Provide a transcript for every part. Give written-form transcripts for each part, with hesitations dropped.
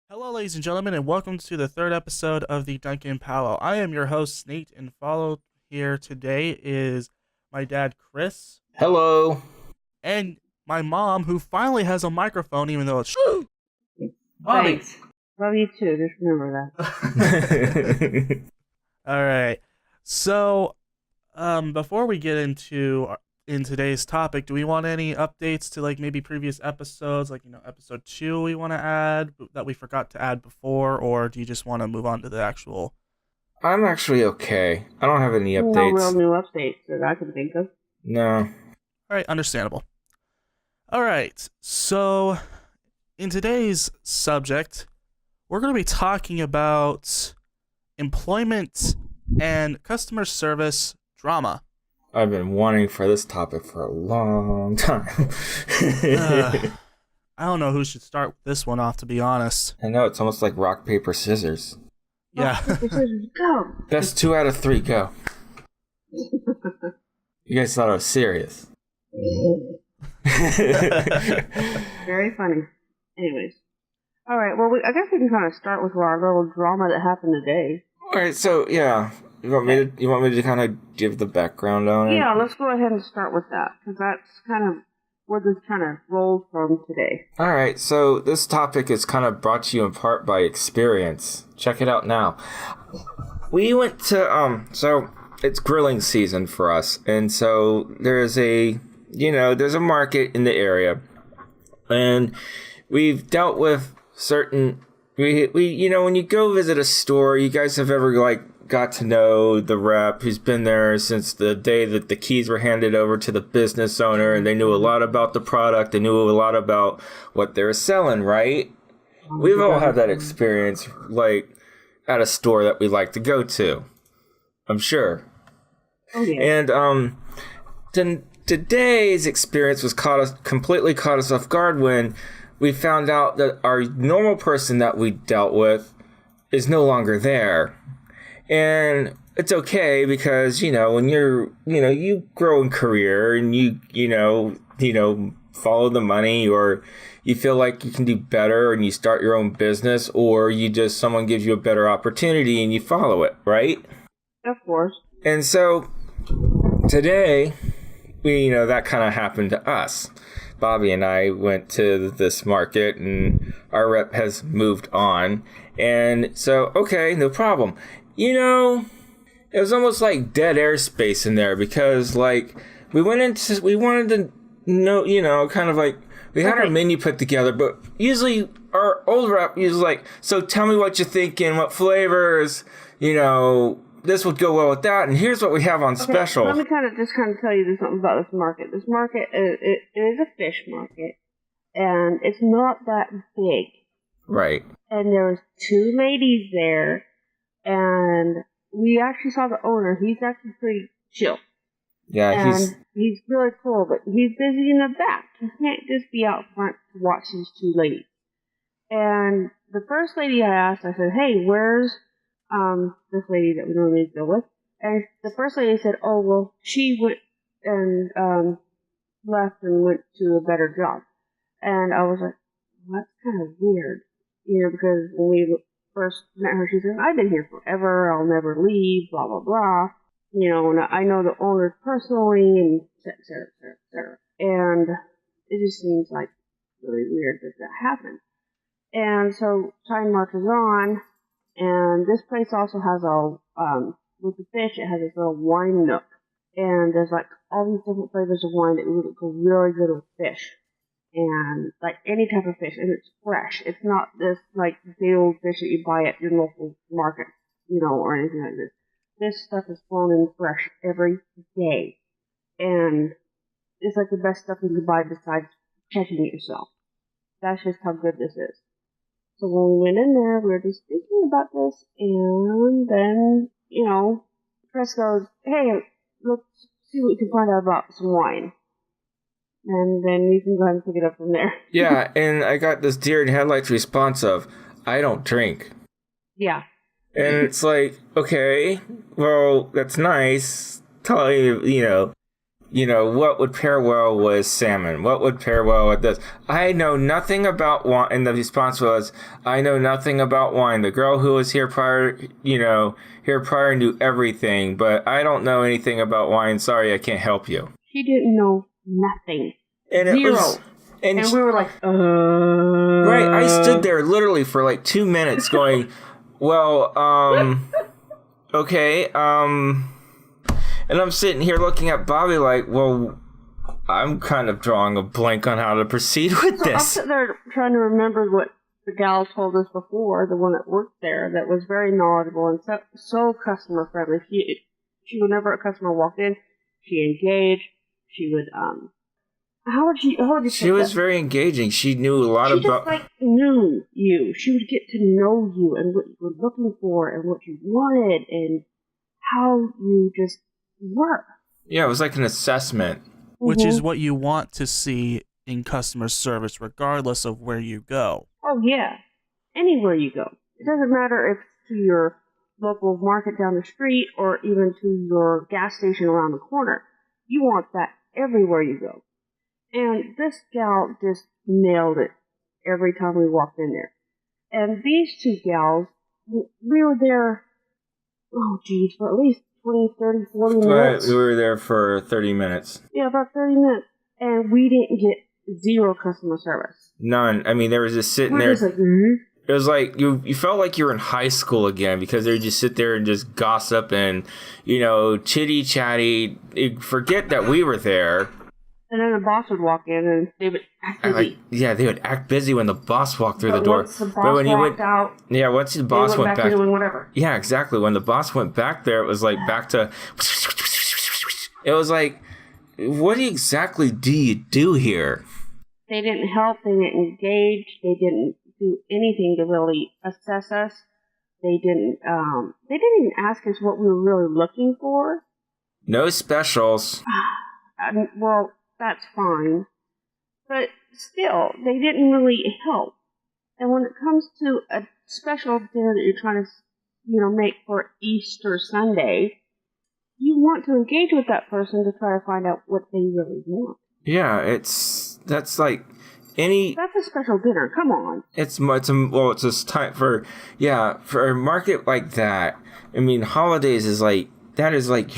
Hello, ladies and gentlemen, and welcome to the third episode of the Duncan Powwow. I am your host, Nate, and followed here today is my dad, Chris, Hello. and my mom, who finally has a microphone, even though it's Bobby. Thanks. Love you too. Just remember that. all right. So, before we get into in today's topic, do we want any updates to maybe previous episodes, episode 2 we want to add that we forgot to add before, or do you just want to move on to the actual? I'm actually okay. I don't have any No updates. real new updates that I can think of. No. All right, understandable. All right, so in today's subject, we're going to be talking about employment and customer service drama. I've been wanting for this topic for a long time. I don't know who should start this one off, to be honest. I know, it's almost like rock, paper, scissors. Yeah. Rock, paper, scissors, go! Best 2 out of 3, go. You guys thought I was serious. Very funny. Anyways. Alright, well, I guess we can kind of start with our little drama that happened today. Alright, so, yeah. You want me to kind of give the background on it? Yeah, let's go ahead and start with that, because that's kind of where this kind of rolled from today. Alright, so this topic is kind of brought to you in part by experience. Check it out now. We went to, so it's grilling season for us, and so there's a market in the area, and we've dealt with certain, we when you go visit a store, you guys have ever, got to know the rep who's been there since the day that the keys were handed over to the business owner, and they knew a lot about the product, they knew a lot about what they were selling, right? We've all had that experience, at a store that we like to go to, I'm sure. Oh, yeah. And then today's experience was completely caught us off guard when we found out that our normal person that we dealt with is no longer there. And it's okay because, when you grow in career and you follow the money, or you feel like you can do better and you start your own business, or someone gives you a better opportunity and you follow it, right? Of course. And so today, that kind of happened to us. Bobby and I went to this market and our rep has moved on. And so, okay, no problem. It was almost like dead airspace in there because, we wanted to know, kind of we had our menu put together, but usually our old rep usually so tell me what you're thinking, what flavors, this would go well with that, and here's what we have on special. Let me kind of tell you something about this market. This market, it is a fish market, and it's not that big. Right. And there was 2 ladies there, and we actually saw the owner. He's actually pretty chill. Yeah, and he's really cool, but he's busy in the back. He can't just be out front to watch these 2 ladies. And the first lady I asked, I said, hey, where's this lady that we normally deal with? And the first lady said, oh, well, she went and left and went to a better job. And I was like, well, that's kind of weird, because when we first met her, she said, I've been here forever, I'll never leave, blah, blah, blah. And I know the owners personally, and et cetera, et cetera, et cetera. And it just seems like really weird that happened. And so time marches on, and this place also has with the fish, it has this little wine nook. And there's all these different flavors of wine that would go really good with fish. And any type of fish, and it's fresh. It's not this day old fish that you buy at your local market, or anything like this. This stuff is flown in fresh every day, and it's the best stuff you can buy besides checking it yourself. That's just how good this is. So when we went in there, we were just thinking about this, and then Chris goes, "Hey, let's see what we can find out about some wine." And then you can go ahead and pick it up from there. Yeah, and I got this deer in headlights response of, I don't drink. Yeah. And it's okay, well, that's nice. Tell you, what would pair well with salmon? What would pair well with this? I know nothing about wine. And the response was, I know nothing about wine. The girl who was here prior knew everything, but I don't know anything about wine. Sorry, I can't help you. She didn't know nothing. And Zero. And we were like, Right, I stood there literally for like 2 minutes going, well, okay, and I'm sitting here looking at Bobby like, well, I'm kind of drawing a blank on how to proceed with this. I'm sitting there trying to remember what the gal told us before, the one that worked there, that was very knowledgeable and so customer friendly. She whenever a customer walked in, she engaged. She would How would you She was very engaging. She knew a lot about. She just knew you. She would get to know you and what you were looking for and what you wanted and how you just were. Yeah, it was like an assessment. Which is what you want to see in customer service, regardless of where you go. Oh yeah, anywhere you go. It doesn't matter if it's to your local market down the street or even to your gas station around the corner. You want that everywhere you go. And this gal just nailed it every time we walked in there. And these two gals, we were there, for at least 20, 30, 40 minutes. Right, we were there for 30 minutes. Yeah, about 30 minutes. And we didn't get zero customer service. None. I mean, there was just sitting there. Just like, It was like you felt like you were in high school again because they would just sit there and just gossip and, chitty chatty. Forget that we were there. And then the boss would walk in and they would act busy. They would act busy when the boss walked through the door. Once the boss walked out, once the boss went back to doing whatever. Yeah, exactly. When the boss went back there, it was like back to. It was like, what exactly do you do here? They didn't help. They didn't engage. They didn't do anything to really assess us. They didn't even ask us what we were really looking for. No specials. Well, that's fine. But still, they didn't really help. And when it comes to a special dinner that you're trying to, make for Easter Sunday, you want to engage with that person to try to find out what they really want. Yeah, that's like any. That's a special dinner. Come on. It's just time for a market like that. I mean, holidays is like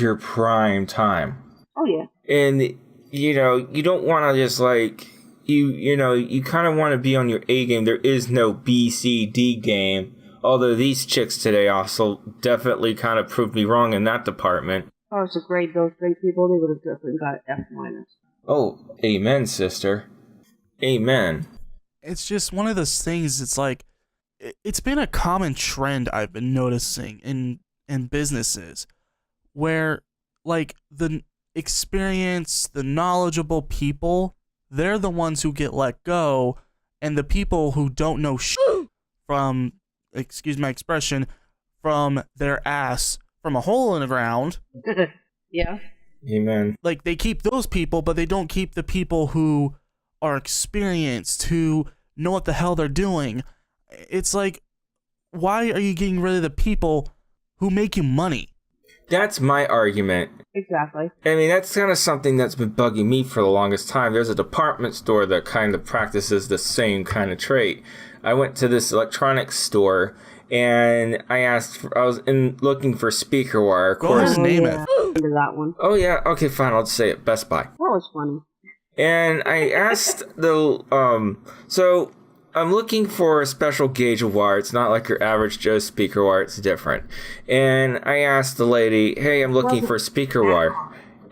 your prime time. Oh yeah. And you don't want to just like you kind of want to be on your A game. There is no B, C, D game. Although these chicks today also definitely kind of proved me wrong in that department. Oh, it's a grade those great people, they would have definitely got F-. Oh, amen, sister. Amen. It's just one of those things. It's like it's been a common trend I've been noticing in businesses where like the experienced, the knowledgeable people, they're the ones who get let go, and the people who don't know shit from, excuse my expression, from their ass from a hole in the ground. Yeah. Amen. Like they keep those people, but they don't keep the people who are experienced, who know what the hell they're doing. It's like, why are you getting rid of the people who make you money? That's my argument. Exactly. I mean, that's kind of something that's been bugging me for the longest time. There's a department store that kind of practices the same kind of trait. I went to this electronics store and I was looking for speaker wire. Of course. Name it. Into that one. Oh yeah, okay, fine. I'll just say it. Best Buy. That was funny. And I asked so I'm looking for a special gauge of wire. It's not like your average Joe speaker wire. It's different. And I asked the lady, hey, I'm looking for speaker wire.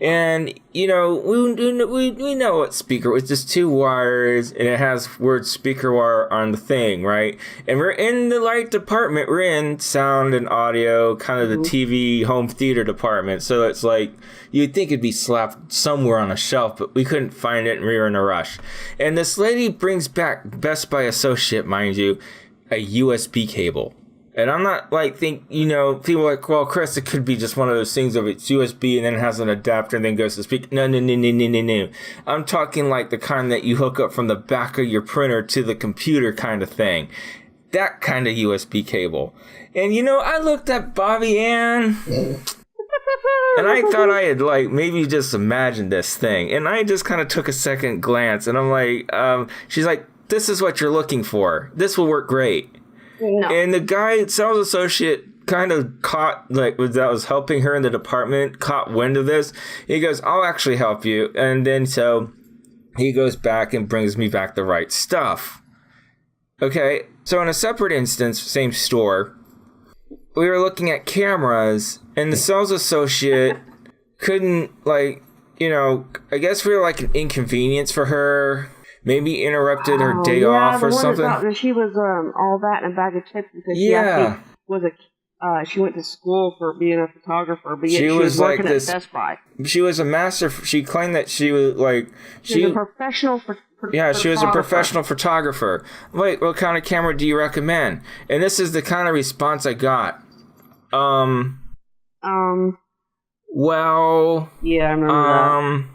And, we know what speaker. It's just 2 wires, and it has word speaker wire on the thing, right? And we're in the light department. We're in sound and audio, kind of the TV home theater department. So it's like, you'd think it'd be slapped somewhere on a shelf, but we couldn't find it, and we were in a rush. And this lady brings back, Best Buy associate, mind you, a USB cable. And I'm not people are like, well, Chris, it could be just one of those things of it's USB and then it has an adapter and then goes to speak. No. I'm talking like the kind that you hook up from the back of your printer to the computer kind of thing. That kind of USB cable. And I looked at Bobby Ann And I thought I had, like, maybe just imagined this thing. And I just kind of took a second glance, and I'm like, she's like, this is what you're looking for. This will work great. No. And the guy, sales associate, kind of caught, like, that was helping her in the department, caught wind of this. He goes, I'll actually help you. And then so he goes back and brings me back the right stuff. Okay, so in a separate instance, same store, we were looking at cameras, and the sales associate couldn't, like, you know, I guess we were like an inconvenience for her. Maybe interrupted her day off or something. That she was all that in a bag of chips because she actually was she went to school for being a photographer, but yet she was working at Best Buy. She was a master. She claimed that she was like she was a professional. She was a professional photographer. Wait, what kind of camera do you recommend? And this is the kind of response I got. Well. Yeah, I remember that.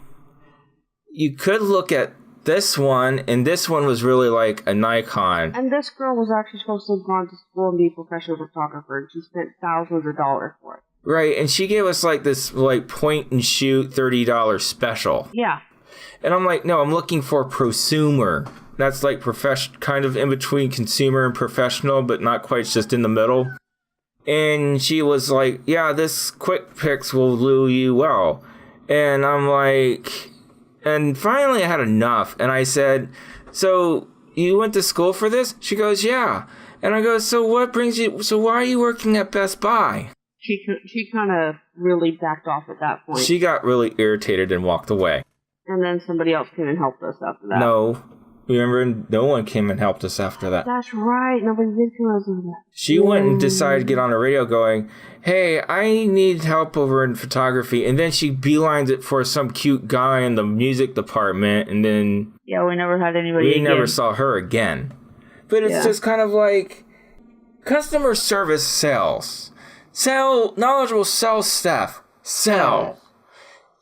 You could look at this one, and this one was really like a Nikon. And this girl was actually supposed to have gone to school and be a professional photographer, and she spent thousands of dollars for it. Right, and she gave us like this like point and shoot $30 special. Yeah. And I'm like, no, I'm looking for prosumer. That's like kind of in between consumer and professional, but not quite, just in the middle. And she was like, yeah, this quick picks will do you well. And I'm like... And finally I had enough, and I said, so you went to school for this? She goes, yeah. And I go, so why are you working at Best Buy? She kind of really backed off at that point. She got really irritated and walked away. And then somebody else came and helped us after that. No. Remember, no one came and helped us after that. That's right. Nobody did come after that. She went and decided to get on the radio going, hey, I need help over in photography. And then she beelines it for some cute guy in the music department. And then... Yeah, we never had anybody again. We never saw her again. But it's just kind of like... Customer service sells. Knowledgeable sales staff. Sell.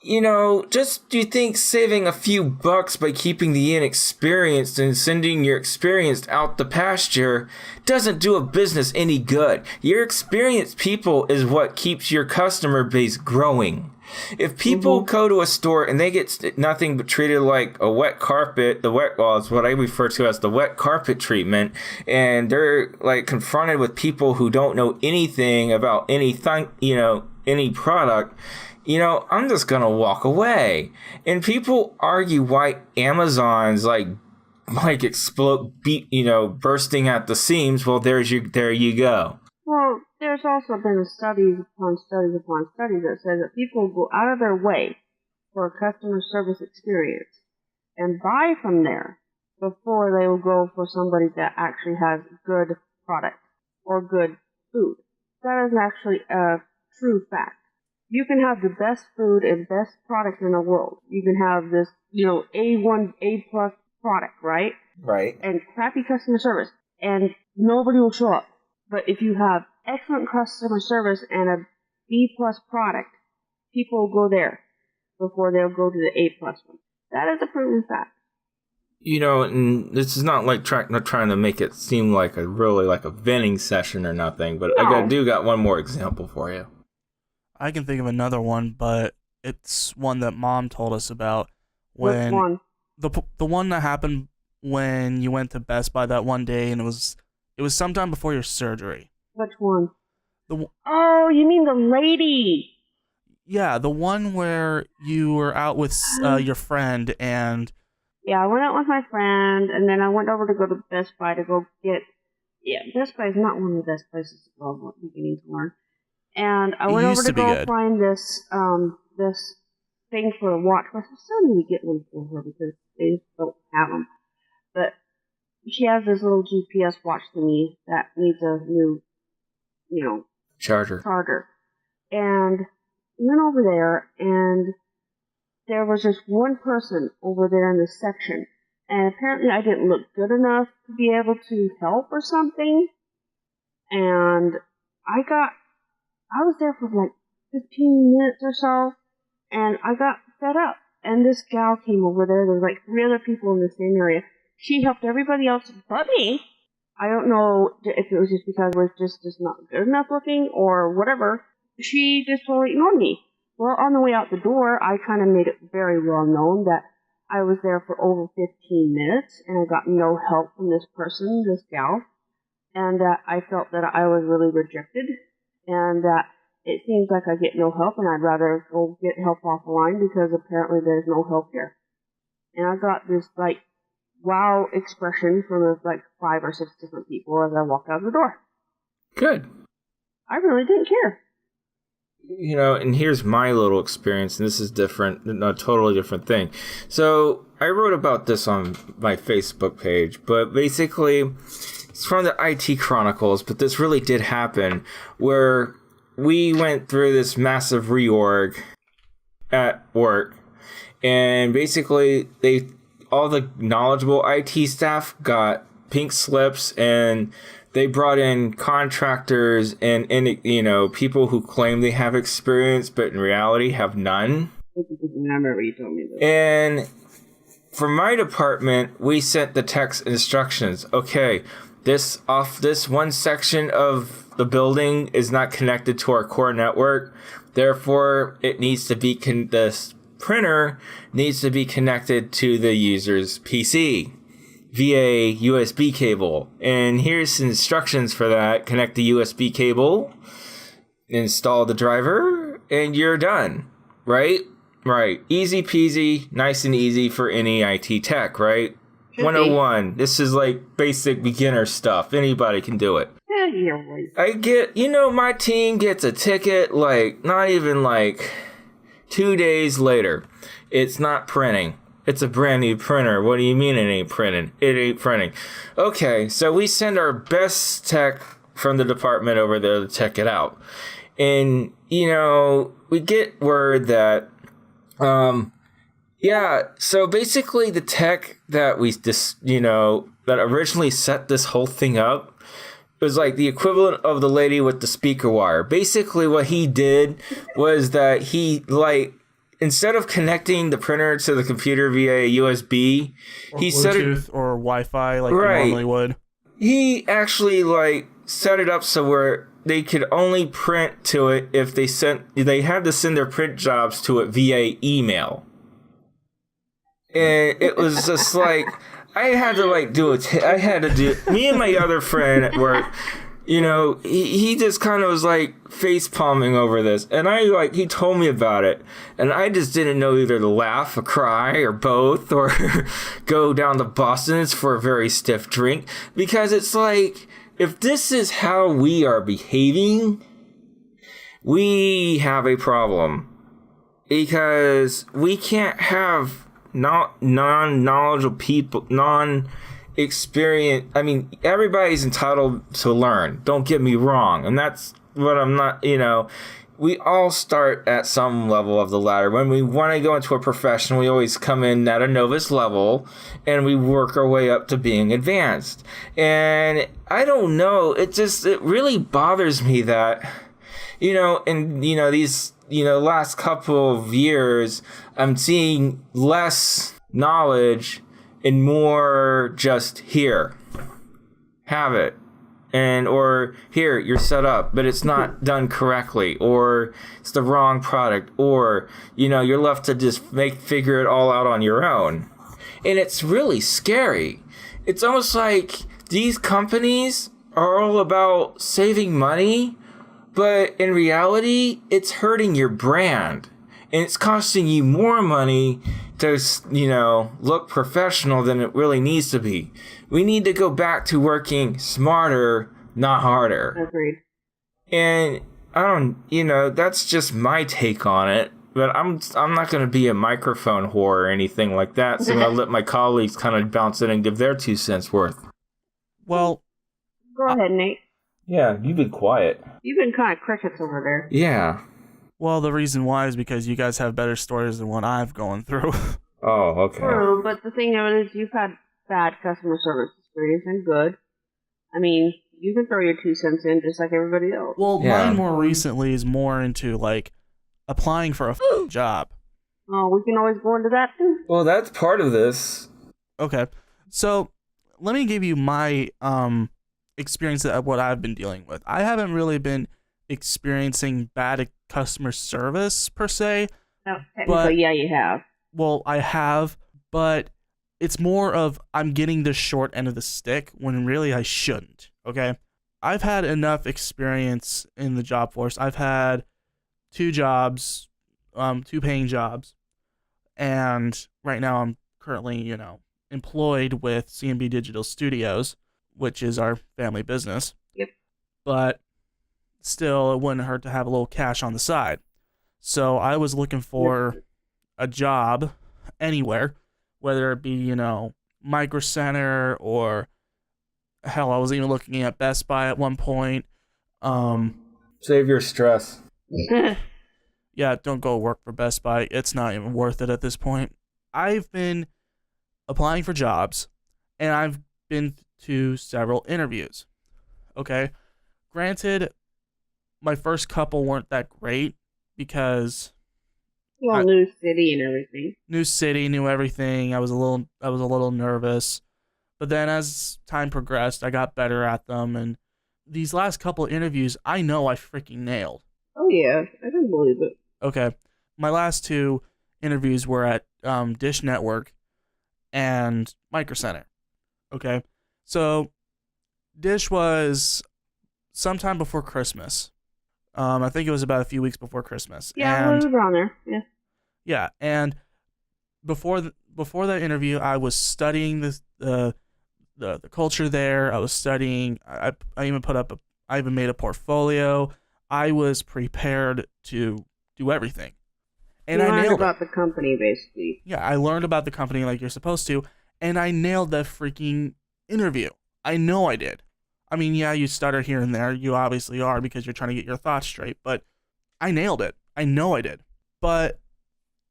You know, just do you think saving a few bucks by keeping the inexperienced and sending your experienced out the pasture doesn't do a business any good? Your experienced people is what keeps your customer base growing. If people go to a store and they get nothing but treated like a wet carpet, it's what I refer to as the wet carpet treatment, and they're like confronted with people who don't know anything about anything, you know, any product, you know, I'm just gonna walk away. And people argue why Amazon's like explode, bursting at the seams. Well, there you go. Well, there's also been studies upon studies upon studies that say that people go out of their way for a customer service experience and buy from there before they will go for somebody that actually has good product or good food. That is actually a true fact. You can have the best food and best product in the world. You can have this, A1, A+ product, right? Right. And crappy customer service, and nobody will show up. But if you have excellent customer service and a B+ product, people will go there before they'll go to the A+ one. That is a proven fact. You know, and this is not like not trying to make it seem like a really like a venting session or nothing, but no. I got one more example for you. I can think of another one, but it's one that Mom told us about. When Which one? The one that happened when you went to Best Buy that one day, and it was sometime before your surgery. Which one? Oh, you mean the lady? Yeah, the one where you were out with your friend and... Yeah, I went out with my friend, and then I went over to go to Best Buy to go get... Yeah, Best Buy is not one of the best places to go, I'm beginning to learn. And I went over to go find this this thing for a watch. I still need to get one for her because they just don't have them. But she has this little GPS watch thingy that needs a new, charger. And we went over there, and there was just one person over there in this section. And apparently I didn't look good enough to be able to help or something. And I was there for like 15 minutes or so, and I got fed up. And this gal came over there. There were like 3 other people in the same area. She helped everybody else but me. I don't know if it was just because I was just not good enough looking or whatever. She just totally ignored me. Well, on the way out the door, I kind of made it very well known that I was there for over 15 minutes, and I got no help from this person, this gal, and that I felt that I was really rejected, and that it seems like I get no help, and I'd rather go get help off the line because apparently there's no help here. And I got this, like, wow expression from, like, 5 or 6 different people as I walked out the door. Good. I really didn't care. You know, and here's my little experience, and this is different, a totally different thing. So I wrote about this on my Facebook page, but basically it's from the IT Chronicles, but this really did happen, where we went through this massive reorg at work, and basically all the knowledgeable IT staff got pink slips, and they brought in contractors and you know, people who claim they have experience, but in reality have none. I remember you told me that. And for my department, we sent the text instructions. Okay, this one section of the building is not connected to our core network. Therefore, it needs to be this printer needs to be connected to the user's PC via USB cable. And here's instructions for that. Connect the USB cable, install the driver, and you're done. Right? Right. Easy peasy, nice and easy for any IT tech, right? 101. This is like basic beginner stuff. Anybody can do it. Yeah, you're right. I get, you know, my team gets a ticket like not even like 2 days later. It's not printing. It's a brand new printer. What do you mean it ain't printing? It ain't printing. Okay, so we send our best tech from the department over there to check it out. And, you know, we get word that, so basically the tech that that originally set this whole thing up was like the equivalent of the lady with the speaker wire. Basically what he did was that he, like, instead of connecting the printer to the computer via USB, he set it or Wi-Fi like you normally would. He actually like set it up so where they could only print to it if they had to send their print jobs to it via email. And it was just like I had to like me and my other friend at work. You know, he just kind of was like face palming over this, and he told me about it, and I just didn't know either to laugh or cry or both or go down to Boston's for a very stiff drink, because it's like, if this is how we are behaving, we have a problem, because we can't have non-knowledgeable people, experience. I mean, everybody's entitled to learn, don't get me wrong, and that's what I'm not, you know, we all start at some level of the ladder. When we want to go into a profession, we always come in at a novice level and we work our way up to being advanced. And I don't know, it really bothers me that, you know, in, you know, these, you know, last couple of years, I'm seeing less knowledge and more just here, have it, and or here, you're set up, but it's not done correctly, or it's the wrong product, or, you know, you're left to just figure it all out on your own. And it's really scary. It's almost like these companies are all about saving money, but in reality, it's hurting your brand. And it's costing you more money to, you know, look professional than it really needs to be. We need to go back to working smarter, not harder. Agreed. And I don't, you know, that's just my take on it. But I'm not going to be a microphone whore or anything like that. So I'll let my colleagues kind of bounce in and give their 2 cents worth. Well, go ahead, Nate. Yeah, you've been quiet. You've been kind of crickets over there. Yeah. Well, the reason why is because you guys have better stories than what I've gone through. Oh, okay. True, but the thing of it is you've had bad customer service experience and good. I mean, you can throw your 2 cents in just like everybody else. Well, mine more recently is more into, like, applying for a job. Oh, we can always go into that too. Well, that's part of this. Okay. So, let me give you my experience of what I've been dealing with. I haven't really been experiencing bad customer service per se. No, technically, But yeah, you have. well, I have, but it's more of I'm getting the short end of the stick when really I shouldn't. Okay, I've had enough experience in the job force. I've had 2 jobs, 2 paying jobs, and right now I'm currently, employed with CMB Digital Studios, which is our family business. Yep. But still, it wouldn't hurt to have a little cash on the side. So I was looking for a job anywhere, whether it be, Micro Center or hell, I was even looking at Best Buy at one point. Save your stress. Yeah, don't go work for Best Buy. It's not even worth it at this point. I've been applying for jobs, and I've been to several interviews. Okay? Granted, my first couple weren't that great because Well, new city and everything. new city, knew everything. I was a little nervous. But then as time progressed, I got better at them, and these last couple interviews, I know I freaking nailed. Oh yeah, I can believe it. Okay. My last 2 interviews were at Dish Network and Micro Center. Okay. So Dish was sometime before Christmas. I think it was about a few weeks before Christmas. Yeah, and we were around there. Yeah. yeah, and before that interview, I was studying the culture there. I was studying. I even made a portfolio. I was prepared to do everything, and you I learned nailed about it. the company, basically. Yeah, I learned about the company like you're supposed to, and I nailed that freaking interview. I know I did. I mean, yeah, you stutter here and there. You obviously are because you're trying to get your thoughts straight, but I nailed it. I know I did. But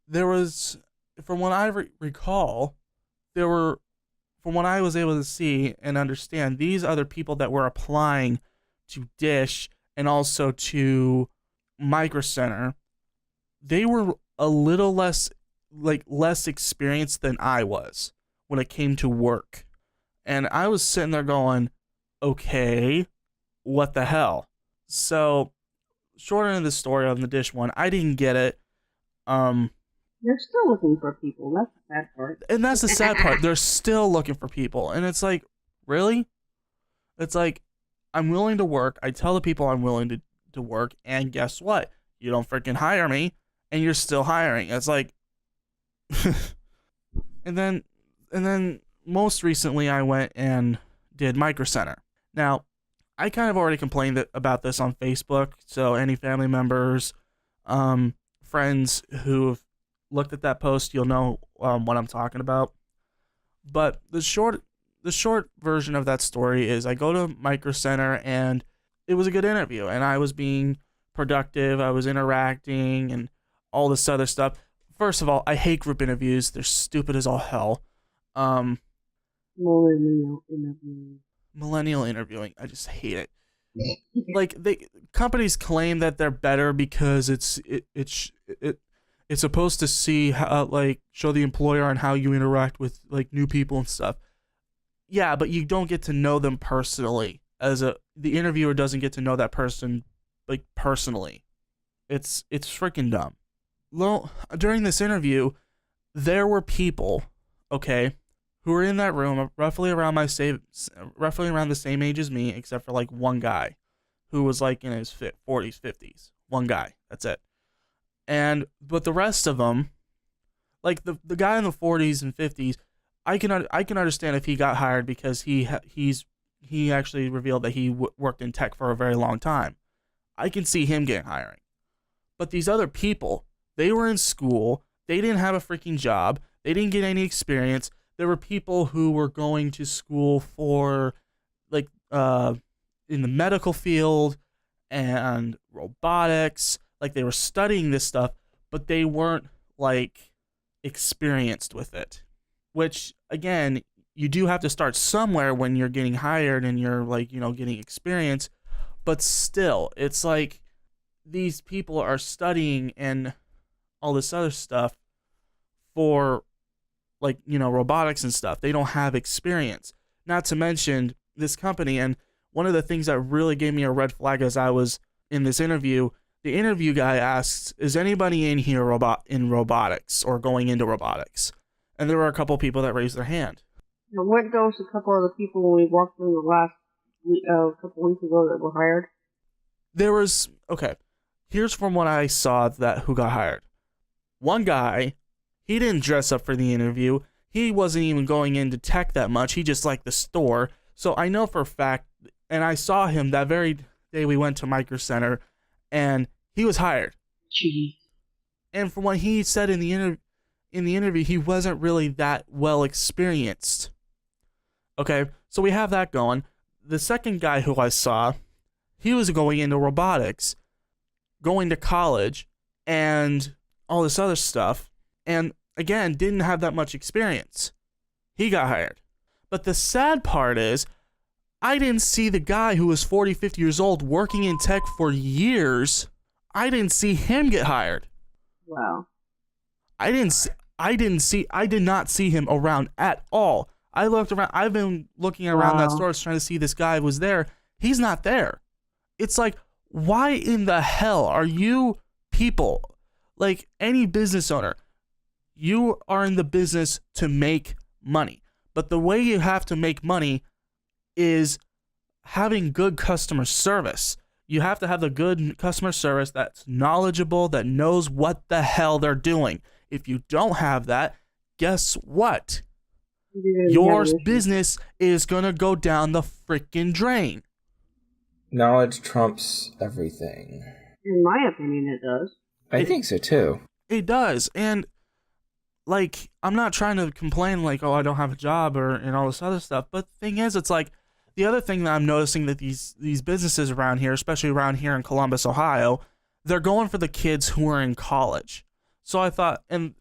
there was, from what I recall, from what I was able to see and understand, these other people that were applying to Dish and also to Micro Center, they were a little less experienced than I was when it came to work. And I was sitting there going, okay, what the hell? So, short end of the story on the Dish one, I didn't get it. They're still looking for people. That's the sad part. And that's the sad part. They're still looking for people. And it's like, really? It's like, I'm willing to work. I tell the people I'm willing to work. And guess what? You don't freaking hire me. And you're still hiring. It's like, and then most recently I went and did Micro Center. Now, I kind of already complained about this on Facebook. So any family members, friends who've looked at that post, you'll know what I'm talking about. But the short version of that story is I go to Micro Center and it was a good interview and I was being productive, I was interacting and all this other stuff. First of all, I hate group interviews. They're stupid as all hell. Millennial interviewing. I just hate it. Like companies claim that they're better because it's supposed to see how, show the employer on how you interact with new people and stuff. Yeah, but you don't get to know them personally. The interviewer doesn't get to know that person personally. It's freaking dumb. Well, during this interview, there were people, okay, who were in that room roughly around the same age as me, except for one guy who was in his 40s, 50s. One guy, that's it. But the rest of them, the guy in the 40s and 50s, I can understand if he got hired because he actually revealed that he worked in tech for a very long time. I can see him getting hiring. But these other people, they were in school, they didn't have a freaking job, they didn't get any experience. There were people who were going to school for in the medical field and robotics, they were studying this stuff, but they weren't experienced with it. Which again, you do have to start somewhere when you're getting hired and you're getting experience, but still, it's these people are studying and all this other stuff for robotics and stuff. They don't have experience. Not to mention this company, and one of the things that really gave me a red flag as I was in this interview, the interview guy asks, "Is anybody in here in robotics or going into robotics?" And there were a couple people that raised their hand. Now, weren't those a couple of the people when we walked in the last couple weeks ago that were hired? There was, okay, here's from what I saw that who got hired. One guy, he didn't dress up for the interview. He wasn't even going into tech that much. He just liked the store. So I know for a fact, and I saw him that very day we went to Micro Center, and he was hired. Gee. And from what he said in the interview, he wasn't really that well experienced. Okay, so we have that going. The second guy who I saw, he was going into robotics, going to college, and all this other stuff. And again, didn't have that much experience. He got hired. But the sad part is, I didn't see the guy who was 40, 50 years old working in tech for years. I didn't see him get hired. Wow. I did not see him around at all. I looked around. I've been looking around that store trying to see this guy was there. He's not there. It's like, why in the hell are you people, like any business owner, you are in the business to make money. But the way you have to make money is having good customer service. You have to have the good customer service that's knowledgeable, that knows what the hell they're doing. If you don't have that, guess what? Your business is going to go down the freaking drain. Knowledge trumps everything. In my opinion, it does. I think so too. It does. And like, I'm not trying to complain like, oh, I don't have a job and all this other stuff. But the thing is, it's like, the other thing that I'm noticing that these businesses around here, especially around here in Columbus, Ohio, they're going for the kids who are in college. So I thought, and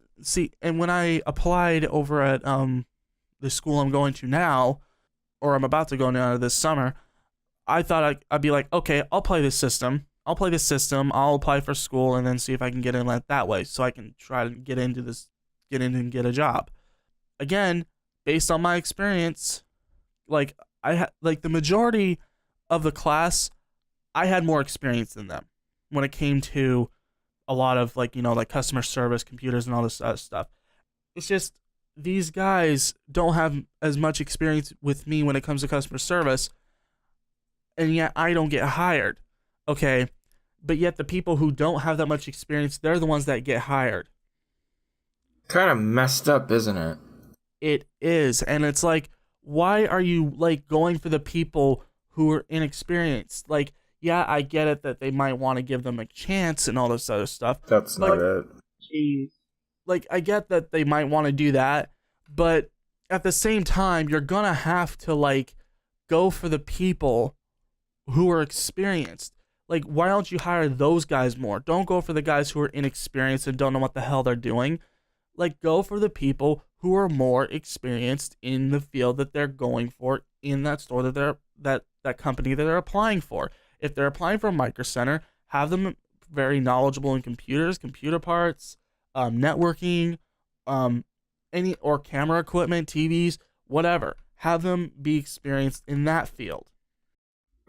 when I applied over at the school I'm going to now, or I'm about to go now this summer, I thought I'd be like, okay, I'll play this system. I'll apply for school and then see if I can get in that way, so I can try to get in and get a job. Again, based on my experience, like the majority of the class, I had more experience than them when it came to a lot of like customer service, computers, and all this other stuff. It's just these guys don't have as much experience with me when it comes to customer service, and yet I don't get hired. Okay, but yet the people who don't have that much experience, they're the ones that get hired. Kind of messed up, isn't it? It is, and it's like, why are you like going for the people who are inexperienced? Like, yeah, I get it that they might want to give them a chance and all this other stuff. That's not it. Jeez. Like, I get that they might want to do that, but at the same time, you're gonna have to like go for the people who are experienced. Like, why don't you hire those guys more? Don't go for the guys who are inexperienced and don't know what the hell they're doing. Like, go for the people who are more experienced in the field that they're going for in that store that company that they're applying for. If they're applying for a Micro Center, have them very knowledgeable in computers, computer parts, networking, or camera equipment, TVs, whatever. Have them be experienced in that field.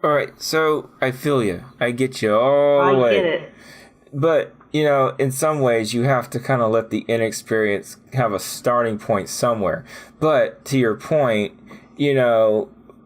All right, so I feel you. I get you all the way. I get it. But, in some ways, you have to kind of let the inexperience have a starting point somewhere. But to your point,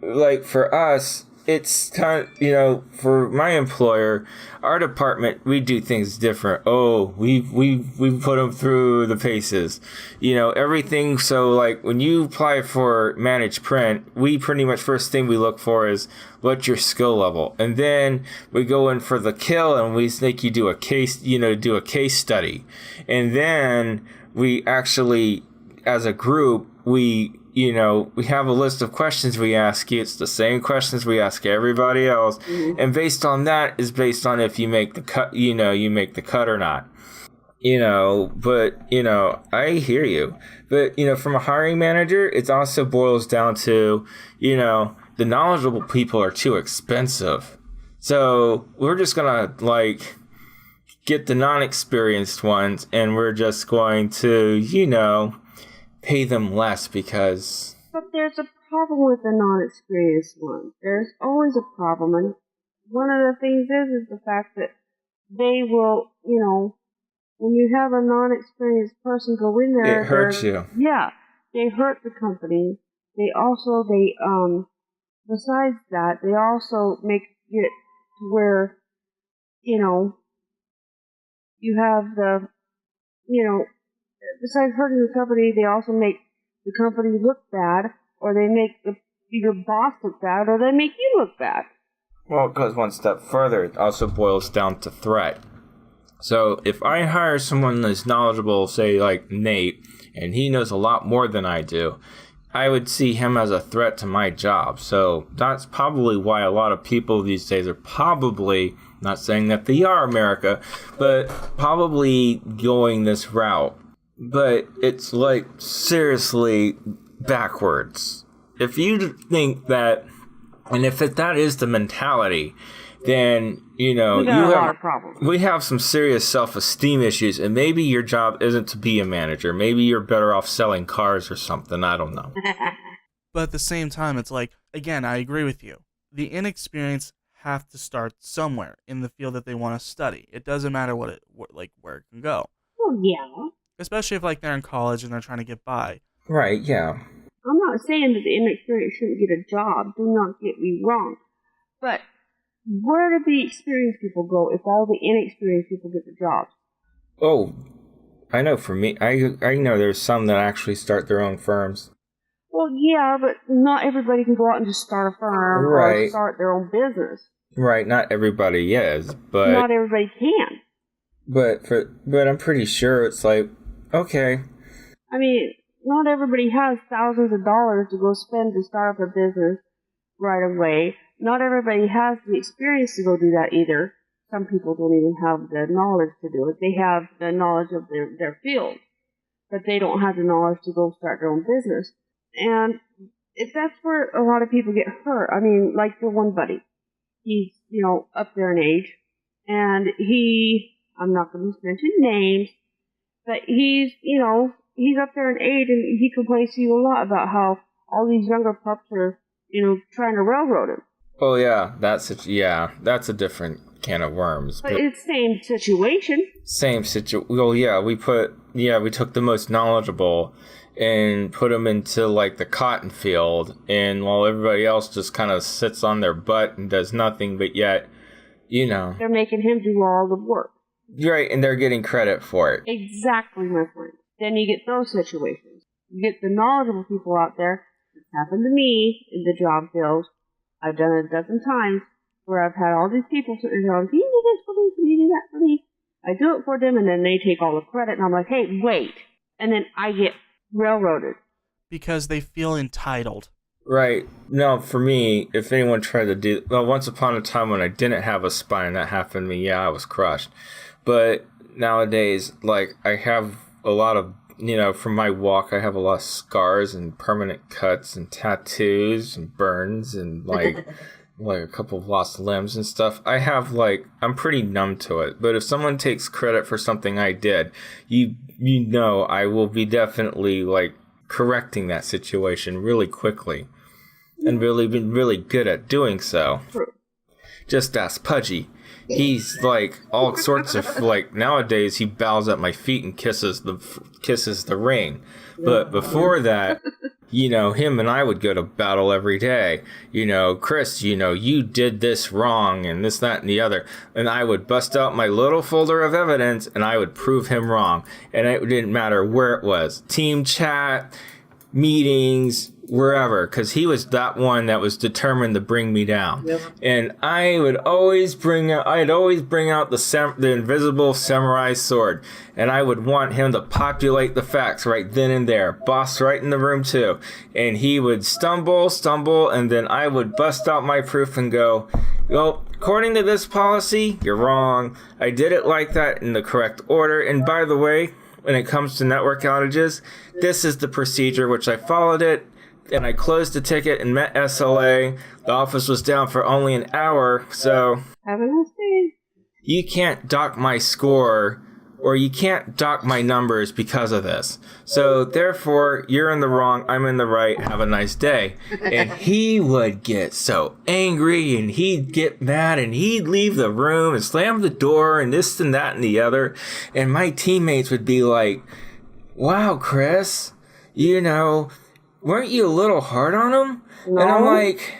like for us, it's kind of, for my employer, our department, we do things different. Oh, we put them through the paces, everything. So like when you apply for managed print, we pretty much first thing we look for is what's your skill level. And then we go in for the kill and we make you do a case, do a case study. And then we actually, as a group, we have a list of questions we ask you. It's the same questions we ask everybody else. Mm-hmm. And based on that is based on if you make the cut, you make the cut or not. But, I hear you. But, from a hiring manager, it also boils down to, the knowledgeable people are too expensive. So we're just going to, get the non-experienced ones, and we're just going to, pay them less because... But there's a problem with the non-experienced ones. There's always a problem, and one of the things is the fact that they will, when you have a non-experienced person go in there, It hurts you. Yeah, they hurt the company. Besides that, they also make it to where, you have besides hurting the company, they also make the company look bad, or they make your boss look bad, or they make you look bad. Well, it goes one step further. It also boils down to threat. So if I hire someone that's knowledgeable, say like Nate, and he knows a lot more than I do, I would see him as a threat to my job. So that's probably why a lot of people these days are probably, not saying that they are America, but probably going this route. But it's like seriously backwards. If you think that, and if that is the mentality, then, we got a lot of problems. We have some serious self-esteem issues, and maybe your job isn't to be a manager. Maybe you're better off selling cars or something. I don't know. But at the same time, it's like, again, I agree with you. The inexperienced have to start somewhere in the field that they want to study. It doesn't matter where it can go. Well, yeah. Especially if they're in college and they're trying to get by. Right, yeah. I'm not saying that the inexperienced shouldn't get a job. Do not get me wrong. But where do the experienced people go if all the inexperienced people get the jobs? Oh, I know for me, I know there's some that actually start their own firms. Well, yeah, but not everybody can go out and just start a firm or start their own business. Right, not everybody is, but... Not everybody can. But I'm pretty sure it's like, okay. I mean, not everybody has thousands of dollars to go spend to start up a business right away. Not everybody has the experience to go do that either. Some people don't even have the knowledge to do it. They have the knowledge of their field, but they don't have the knowledge to go start their own business. And that's where a lot of people get hurt. I mean, like the one buddy. He's, up there in age, and I'm not going to mention names, but he's up there in age, and he complains to you a lot about how all these younger pups are, trying to railroad him. Oh yeah, that's a different can of worms. But it's same situation. Well, yeah, we took the most knowledgeable and put them into like the cotton field, and while everybody else just kind of sits on their butt and does nothing, but yet, they're making him do all the work. Right, and they're getting credit for it. Exactly, my friend. Then you get those situations. You get the knowledgeable people out there. It's happened to me in the job field. I've done it a dozen times where I've had all these people sitting there going, can you do this for me? Can you do that for me? I do it for them, and then they take all the credit, and I'm like, hey, wait. And then I get railroaded. Because they feel entitled. Right. No, for me, if anyone tried to do... Well, once upon a time when I didn't have a spine, that happened to me. Yeah, I was crushed. But nowadays, I have a lot of... from my walk, I have a lot of scars and permanent cuts and tattoos and burns and, a couple of lost limbs and stuff. I have, I'm pretty numb to it. But if someone takes credit for something I did, I will be definitely, correcting that situation really quickly. And really been really good at doing so. Just ask Pudgy. He's all sorts of nowadays he bows at my feet and kisses the ring. But before that, him and I would go to battle every day. Chris, you did this wrong and this, that, and the other. And I would bust out my little folder of evidence and I would prove him wrong. And it didn't matter where it was. Team chat, meetings, wherever, because he was that one that was determined to bring me down. Yep. And I'd always bring out the invisible samurai sword, and I would want him to populate the facts right then and there. Boss right in the room too, and he would stumble, and then I would bust out my proof and go, well, according to this policy, you're wrong. I did it like that in the correct order, and by the way, when it comes to network outages, this is the procedure which I followed it. And I closed the ticket and met SLA. The office was down for only an hour, so... Have a nice day. You can't dock my score or you can't dock my numbers because of this. So therefore, you're in the wrong, I'm in the right, have a nice day. And he would get so angry, and he'd get mad, and he'd leave the room and slam the door and this and that and the other. And my teammates would be like, wow, Chris, weren't you a little hard on him? No. And I'm like,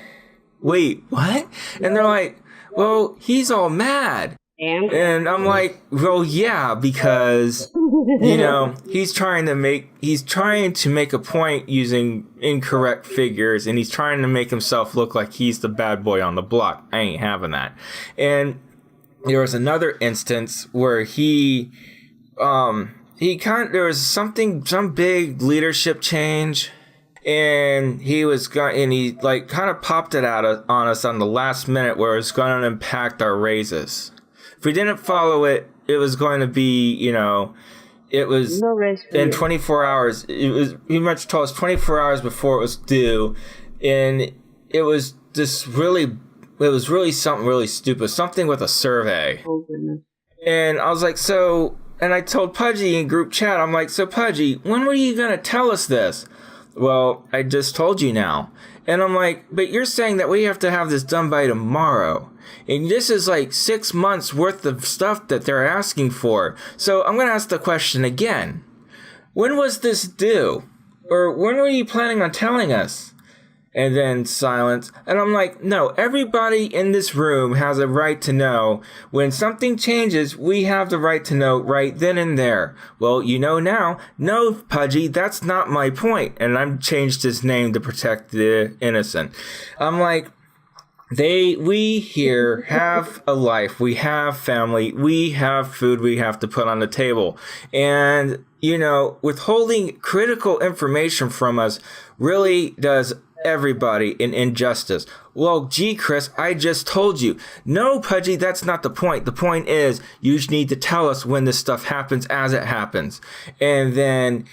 wait, what? And they're like, well, he's all mad. And I'm like, well, yeah, because, he's trying to make a point using incorrect figures, and he's trying to make himself look like he's the bad boy on the block. I ain't having that. And there was another instance where there was some big leadership change, and he kind of popped it out on us on the last minute where it was going to impact our raises. If we didn't follow it, it was going to be, it was no raise in 24 hours. He much told us 24 hours before it was due, and it was really something really stupid, something with a survey. Oh, goodness. And I was like, and I told Pudgy in group chat, I'm like, so Pudgy, when were you going to tell us this? Well, I just told you now. And I'm like, but you're saying that we have to have this done by tomorrow. And this is like 6 months worth of stuff that they're asking for. So I'm going to ask the question again. When was this due? Or when were you planning on telling us? And then silence. And I'm like, no, everybody in this room has a right to know. When something changes, we have the right to know right then and there. Well, now. No, Pudgy, that's not my point. And I've changed his name to protect the innocent. I'm like, we here have a life. We have family. We have food we have to put on the table. And, withholding critical information from us really does everybody an injustice. Well, gee, Chris, I just told you. No, Pudgy, that's not the point. The point is you need to tell us when this stuff happens as it happens. And then,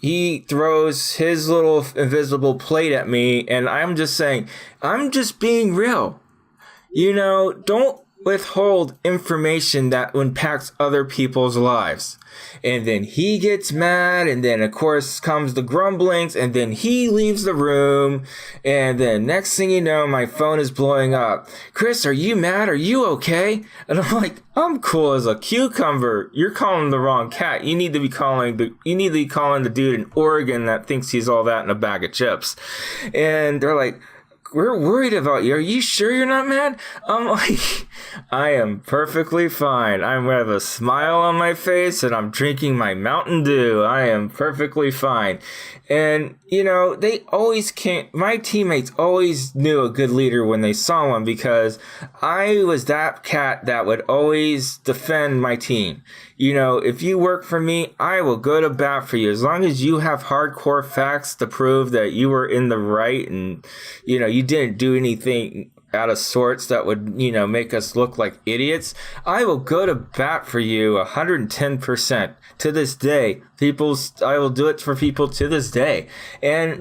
he throws his little invisible plate at me, and I'm just saying, I'm just being real. Don't withhold information that impacts other people's lives. And then he gets mad, and then of course comes the grumblings, and then he leaves the room, and then next thing you know, my phone is blowing up. Chris, are you mad? Are you okay? And I'm like, I'm cool as a cucumber. You're calling the wrong cat. You need to be calling the dude in Oregon that thinks he's all that in a bag of chips. And they're like, we're worried about you. Are you sure you're not mad? I'm like, I am perfectly fine. I have a smile on my face, and I'm drinking my Mountain Dew. I am perfectly fine. And, they always my teammates always knew a good leader when they saw one, because I was that cat that would always defend my team. If you work for me, I will go to bat for you. As long as you have hardcore facts to prove that you were in the right, and, you didn't do anything out of sorts that would, make us look like idiots, I will go to bat for you 110%. To this day, I will do it for people to this day. And,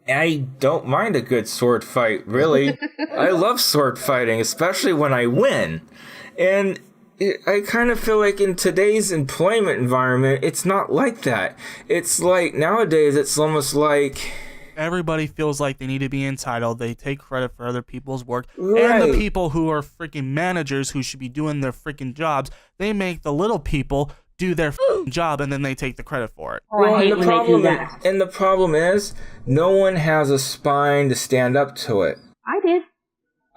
I don't mind a good sword fight, really. I love sword fighting, especially when I win. And I kind of feel like in today's employment environment, it's not like that. It's like nowadays, it's almost like everybody feels like they need to be entitled. They take credit for other people's work. Right. And the people who are freaking managers who should be doing their freaking jobs, they make the little people do their job, and then they take the credit for it. Oh, I hate when they do that. And the problem is, no one has a spine to stand up to it. I did.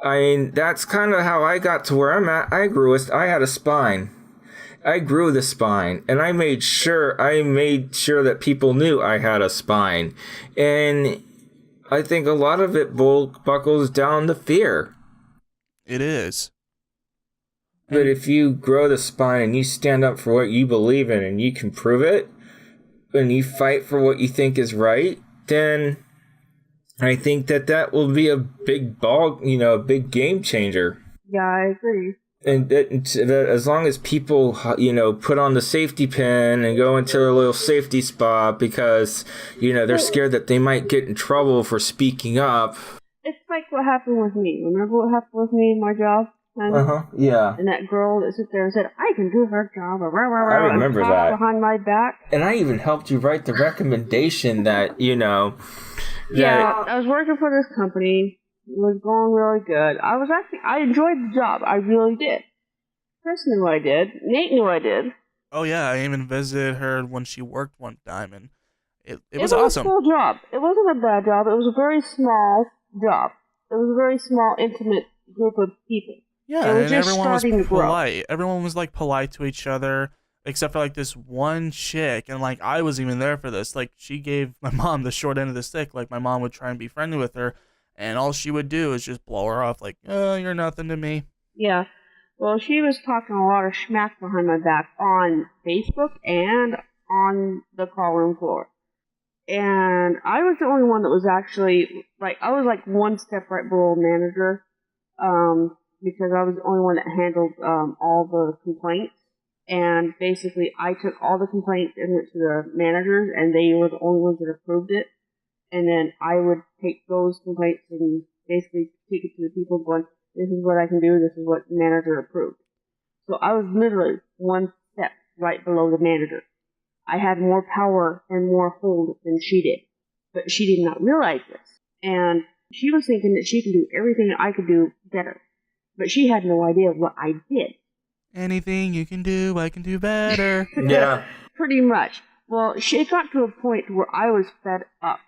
I mean, that's kind of how I got to where I'm at. I had a spine. I grew the spine, and I made sure that people knew I had a spine. And I think a lot of it buckles down to fear. It is. But if you grow the spine and you stand up for what you believe in and you can prove it, and you fight for what you think is right, then I think that will be a big a big game changer. Yeah, I agree. And that as long as people, put on the safety pin and go into their little safety spot because, they're scared that they might get in trouble for speaking up. It's like what happened with me. Remember what happened with me in my job? Yeah. And that girl that sat there and said, I can do her job, I and remember talked that. behind my back. And I even helped you write the recommendation that, Yeah, I was working for this company. It was going really good. I enjoyed the job. I really did. Chris knew I did. Nate knew I did. Oh yeah, I even visited her when she worked one time, and it was was a awesome. cool job. It wasn't a bad job. It was a very small job. It was a very small, intimate group of people. Yeah, It was and just everyone was starting to grow. polite. Everyone was like polite to each other, except for like this one chick, and like I was even there for this. Like she gave my mom the short end of the stick. Like my mom would try and be friendly with her, and all she would do is just blow her off. Like, oh, you're nothing to me. Yeah. Well, she was talking a lot of schmack behind my back on Facebook and on the call room floor. And I was the only one that was actually, I was like one step right below manager, because I was the only one that handled, all the complaints. And basically, I took all the complaints and went to the managers, and they were the only ones that approved it. And then I would take those complaints and basically take it to the people going, this is what I can do, this is what the manager approved. So I was literally one step right below the manager. I had more power and more hold than she did. But she did not realize this. And she was thinking that she could do everything I could do better. But she had no idea what I did. Anything you can do, I can do better. Yeah. Pretty much. Well, it got to a point where I was fed up.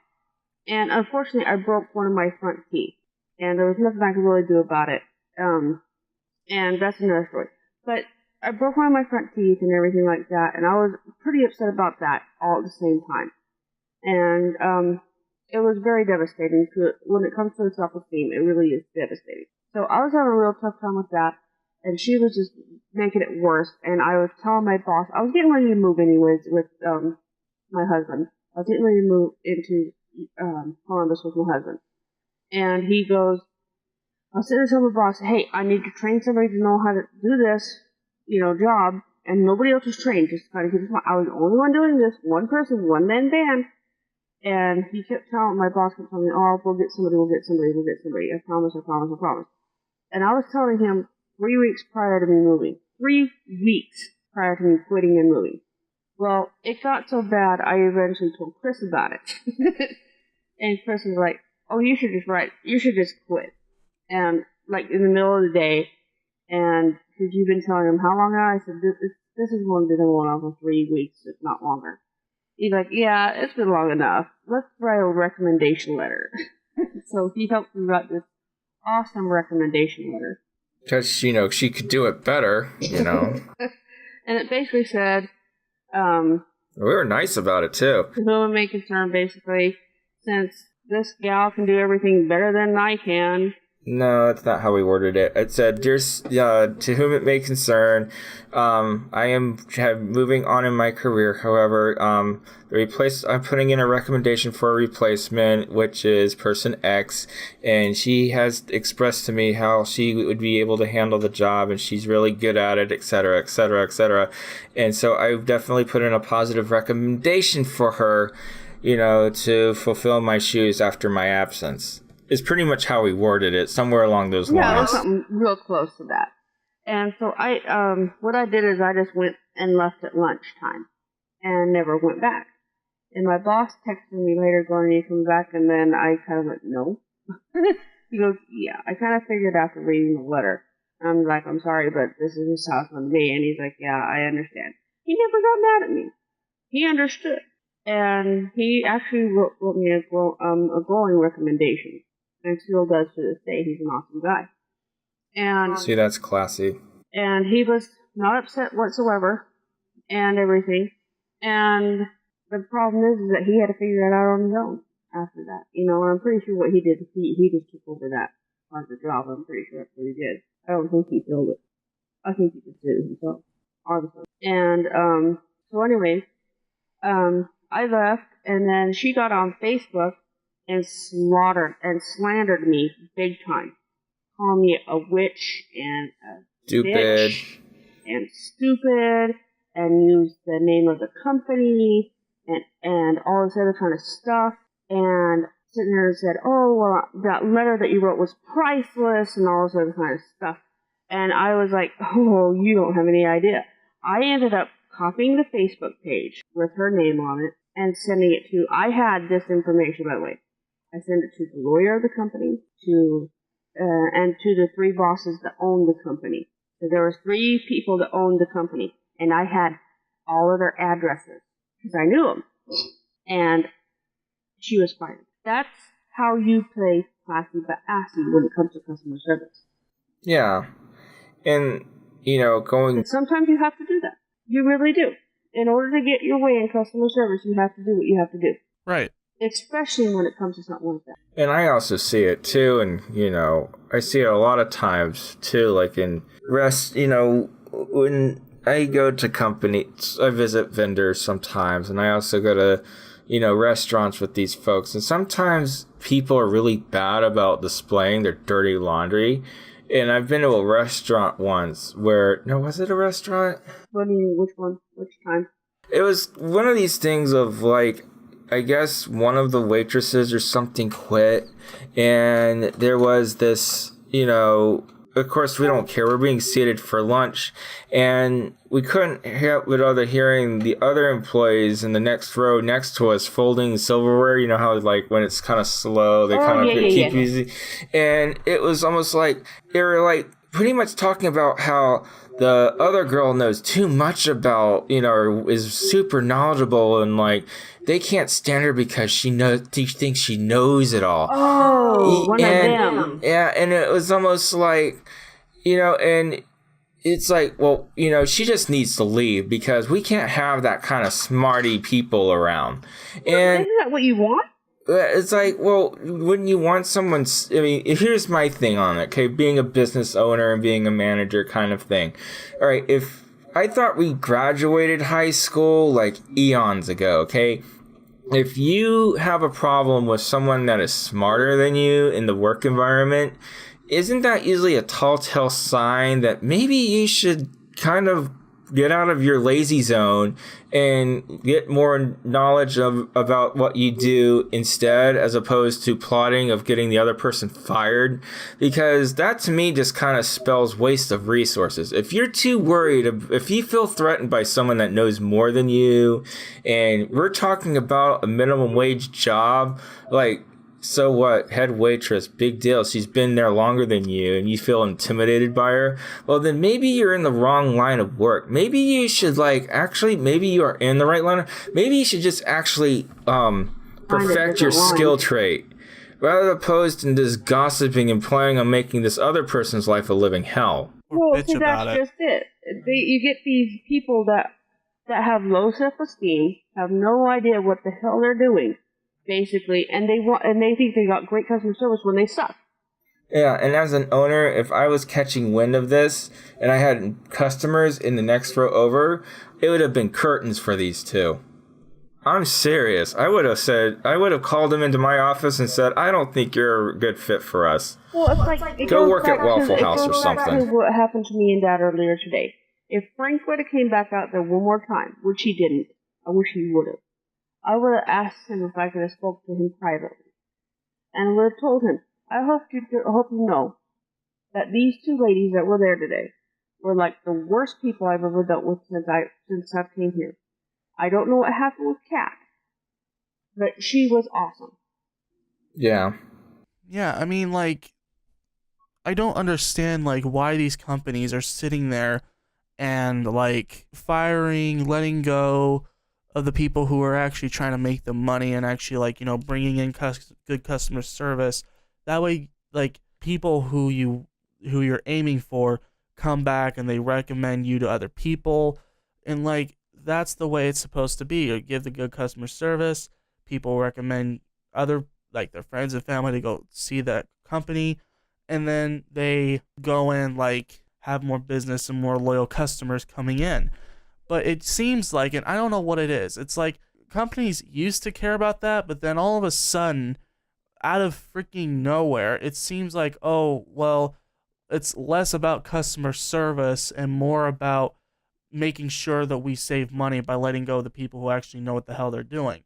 And unfortunately, I broke one of my front teeth. And there was nothing I could really do about it. And that's another story. But I broke one of my front teeth and everything like that, and I was pretty upset about that all at the same time. And it was very devastating. When it comes to self-esteem, it really is devastating. So I was having a real tough time with that, and she was just making it worse. And I was telling my boss, I was getting ready to move anyways with my husband. I was getting ready to move into Columbus with my husband. And he goes, I was sitting there telling my boss, hey, I need to train somebody to know how to do this, job, and nobody else was trained, just to kind of keep it smart. I was the only one doing this, one person, one man band, and he kept my boss kept telling me, oh, we'll get somebody, I promise. And I was telling him 3 weeks prior to me moving, 3 weeks prior to me quitting and moving. Well, it got so bad, I eventually told Chris about it. And Chris was like, oh, you should just quit. And, in the middle of the day, and because you've been telling him how long now? I said, this has only been going on for 3 weeks, if not longer. He's like, yeah, it's been long enough. Let's write a recommendation letter. So he helped me write this awesome recommendation letter. Because, she could do it better, And it basically said, we were nice about it, too. To whom it may concern, basically, since this gal can do everything better than I can. No, that's not how we worded it. It said, to whom it may concern, I am moving on in my career. However, I'm putting in a recommendation for a replacement, which is person X, and she has expressed to me how she would be able to handle the job, and she's really good at it, etc., etc., etc. And so I've definitely put in a positive recommendation for her, to fulfill my shoes after my absence. Is pretty much how we worded it, somewhere along those lines. Yeah, it was something real close to that. And so what I did is I just went and left at lunchtime and never went back. And my boss texted me later going, you come back? And then I kind of went, no. He goes, yeah, I kind of figured after reading the letter. I'm like, I'm sorry, but this is just how it's going to be. And he's like, yeah, I understand. He never got mad at me. He understood. And he actually wrote me a glowing recommendation. And still does to this day. He's an awesome guy. And see, that's classy. And he was not upset whatsoever and everything. And the problem is that he had to figure it out on his own after that. And I'm pretty sure what he did, he just took over that part of the job. I'm pretty sure that's what he did. I don't think he filled it. I think he just did it himself, obviously. And so anyway, I left, and then she got on Facebook and slandered me big time. Calling me a witch and a stupid bitch and stupid, and used the name of the company and all this other kind of stuff. And sitting there and said, oh, well, that letter that you wrote was priceless and all this other kind of stuff. And I was like, oh, you don't have any idea. I ended up copying the Facebook page with her name on it and sending it to, I had this information, by the way. I sent it to the lawyer of the company, and to the 3 bosses that owned the company. So there were 3 people that owned the company, and I had all of their addresses because I knew them. And she was fired. That's how you play classy but assy when it comes to customer service. Yeah. And, And sometimes you have to do that. You really do. In order to get your way in customer service, you have to do what you have to do. Right. Especially when it comes to something like that. And I also see it too, and, I see it a lot of times too, like in when I go to companies, I visit vendors sometimes, and I also go to, restaurants with these folks, and sometimes people are really bad about displaying their dirty laundry. And I've been to a restaurant once was it a restaurant? What do you mean, which one? Which time? It was one of these things of like, I guess one of the waitresses or something quit, and there was this, of course we don't care, we're being seated for lunch, and we couldn't help without hearing the other employees in the next row next to us folding silverware. You know how like when it's kind of slow, they keep easy, and it was almost like they were like pretty much talking about how the other girl knows too much about, or is super knowledgeable, and like they can't stand her because she thinks she knows it all. Oh, one of them. Yeah, and it was almost like, and it's like, well, she just needs to leave because we can't have that kind of smarty people around. And isn't that what you want? It's like, well, wouldn't you want someone? I mean, here's my thing on it, okay? Being a business owner and being a manager kind of thing. All right, if I thought we graduated high school like eons ago, okay? If you have a problem with someone that is smarter than you in the work environment, isn't that usually a telltale sign that maybe you should kind of get out of your lazy zone and get more knowledge about what you do instead, as opposed to plotting of getting the other person fired? Because that to me just kind of spells waste of resources. If you're too worried, if you feel threatened by someone that knows more than you, and we're talking about a minimum wage job, like, so what? Head waitress, big deal. She's been there longer than you and you feel intimidated by her. Well, then maybe you're in the wrong line of work. Maybe you should maybe you are in the right line. Maybe you should just actually perfect your skill trait, rather opposed to just gossiping and planning on making this other person's life a living hell. Well, see, that's just it. You get these people that have low self-esteem, have no idea what the hell they're doing, basically, and they think they got great customer service when they suck. Yeah, and as an owner, if I was catching wind of this and I had customers in the next row over, it would have been curtains for these two. I'm serious. I would have called them into my office and said, I don't think you're a good fit for us. Well, it's like go work at Waffle House or something. It goes back to what happened to me and Dad earlier today. If Frank would have came back out there one more time, which he didn't, I wish he would have. I would have asked him if I could have spoke to him privately, and I would have told him, I hope you know that these 2 ladies that were there today were like the worst people I've ever dealt with since I came here. I don't know what happened with Kat, but she was awesome. Yeah. Yeah, I mean, like, I don't understand, like, why these companies are sitting there and, like, firing, letting go of the people who are actually trying to make the money and actually, like, bringing in good customer service. That way, like, people who you're aiming for come back and they recommend you to other people, and like that's the way it's supposed to be. You give the good customer service, people recommend other, like, their friends and family to go see that company, and then they go and like have more business and more loyal customers coming in. But it seems like, and I don't know what it is, it's like companies used to care about that, but then all of a sudden, out of freaking nowhere, it seems like, oh, well, it's less about customer service and more about making sure that we save money by letting go of the people who actually know what the hell they're doing.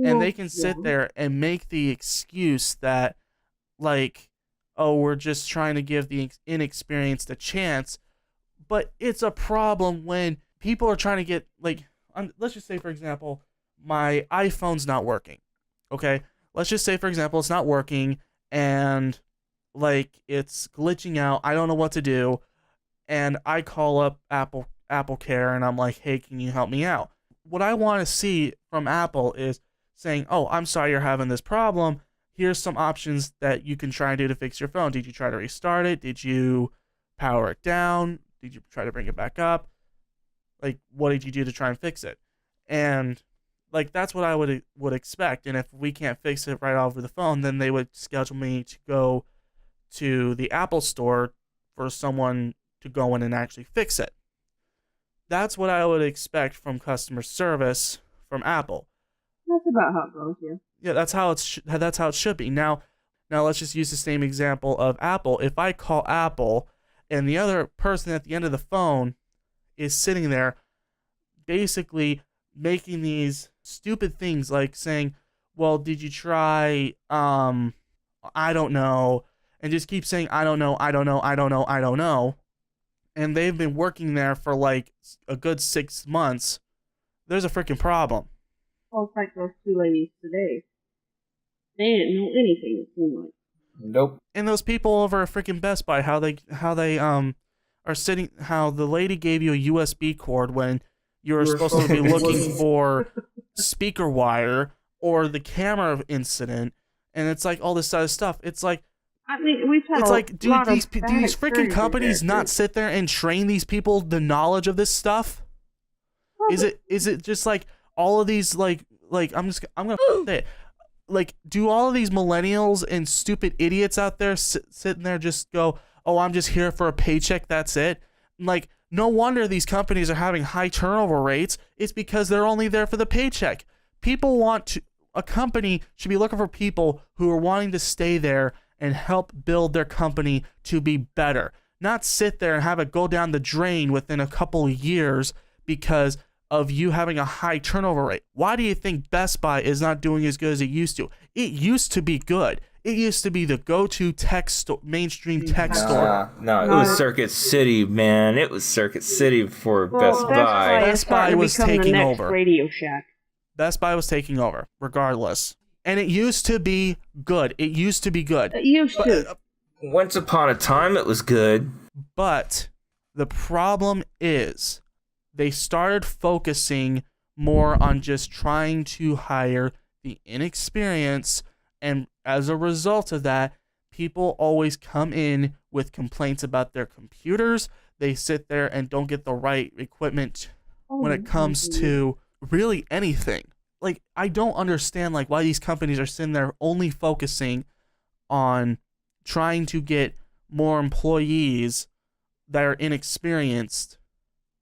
And they can sit there and make the excuse that, like, oh, we're just trying to give the inexperienced a chance. But it's a problem when people are trying to get, like, let's just say, for example, my iPhone's not working. Okay? Let's just say, for example, it's not working and, like, it's glitching out. I don't know what to do. And I call up Apple Care and I'm like, hey, can you help me out? What I want to see from Apple is saying, oh, I'm sorry you're having this problem. Here's some options that you can try and do to fix your phone. Did you try to restart it? Did you power it down? Did you try to bring it back up? Like, what did you do to try and fix it? And, like, that's what I would expect. And if we can't fix it right over the phone, then they would schedule me to go to the Apple store for someone to go in and actually fix it. That's what I would expect from customer service from Apple. That's about how it goes, yeah. Yeah, that's how it should be. Now let's just use the same example of Apple. If I call Apple and the other person at the end of the phone is sitting there basically making these stupid things like saying, well, did you try I don't know, and just keep saying I don't know, and they've been working there for like a good 6 months, there's a freaking problem. Well, it's like those two ladies today. They didn't know anything, it seemed like. Nope. And those people over at freaking Best Buy, how they are sitting, how the lady gave you a USB cord when you were supposed to be looking for speaker wire or the camera incident, and it's like all this other stuff. It's like, I mean, we've had it's a like, do lot these of bad freaking companies experiences there, not sit there and train these people the knowledge of this stuff? Well, Is it just like all of these like I'm gonna say it. Like, do all of these millennials and stupid idiots out there sitting there just go, oh, I'm just here for a paycheck, that's it? Like, no wonder these companies are having high turnover rates. It's because they're only there for the paycheck. A company should be looking for people who are wanting to stay there and help build their company to be better. Not sit there and have it go down the drain within a couple of years because of you having a high turnover rate. Why do you think Best Buy is not doing as good as it used to? It used to be good. It used to be the go-to mainstream tech store. No, it was Circuit City, man. It was Circuit City for Best Buy. Best Buy was taking over. Radio Shack. Best Buy was taking over, regardless. And it used to be good. It used to be good. It used to. Once upon a time, it was good. But the problem is they started focusing more on just trying to hire the inexperienced, and as a result of that, people always come in with complaints about their computers. They sit there and don't get the right equipment when it comes to really anything. Like, I don't understand like why these companies are sitting there only focusing on trying to get more employees that are inexperienced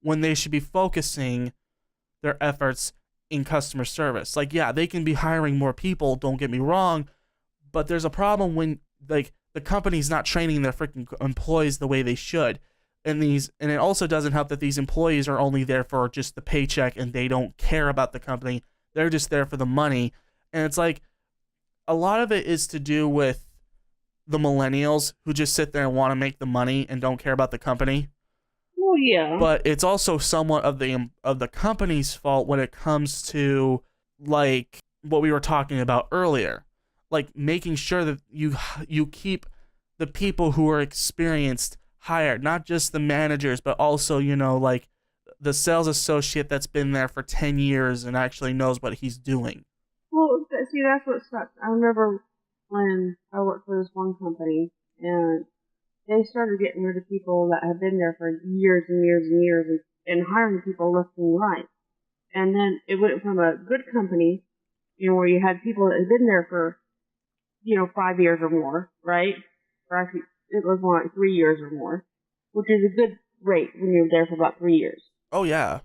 when they should be focusing their efforts in customer service. Like, yeah, they can be hiring more people, don't get me wrong, but there's a problem when like the company's not training their freaking employees the way they should. And it also doesn't help that these employees are only there for just the paycheck and they don't care about the company. They're just there for the money. And it's like a lot of it is to do with the millennials who just sit there and want to make the money and don't care about the company. Well, yeah. But it's also somewhat of the company's fault when it comes to like what we were talking about earlier, like making sure that you keep the people who are experienced hired, not just the managers, but also, you know, like the sales associate that's been there for 10 years and actually knows what he's doing. Well, see, that's what sucks. I remember when I worked for this one company, and they started getting rid of people that had been there for years and years and years and hiring people left and right. And then it went from a good company, you know, where you had people that had been there for, you know, 5 years or more, right? Or actually, it was more like 3 years or more, which is a good rate when you're there for about 3 years. Oh, yeah.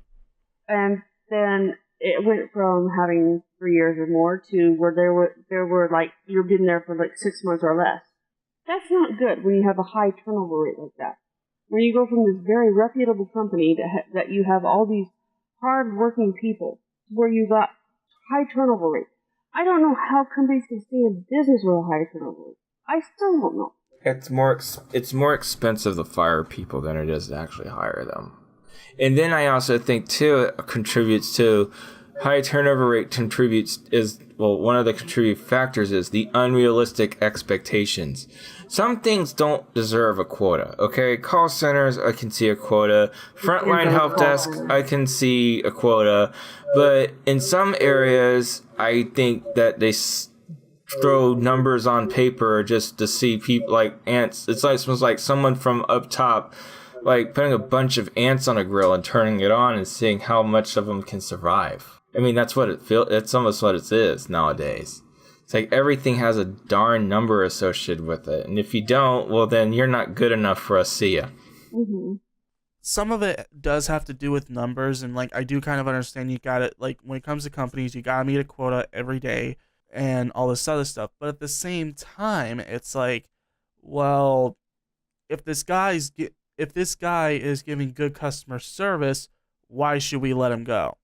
And then it went from having 3 years or more to where there were like, you've been there for like 6 months or less. That's not good when you have a high turnover rate like that. When you go from this very reputable company that you have all these hard-working people, where you got high turnover rate. I don't know how companies can stay in business with a high turnover rate. I still don't know. It's more expensive to fire people than it is to actually hire them. And then I also think too it contributes to high turnover rate one of the contributing factors is the unrealistic expectations. Some things don't deserve a quota. Okay, call centers I can see a quota, frontline help desk I can see a quota, but in some areas I think that they throw numbers on paper just to see people like ants. It's like someone from up top like putting a bunch of ants on a grill and turning it on and seeing how much of them can survive. I mean, that's what it feels. It's almost what it is nowadays. It's like everything has a darn number associated with it, and if you don't, well, then you're not good enough for us. See ya. Mm-hmm. Some of it does have to do with numbers, and like I do kind of understand you got it. Like when it comes to companies, you gotta meet a quota every day and all this other stuff. But at the same time, it's like, well, if this guy is giving good customer service, why should we let him go?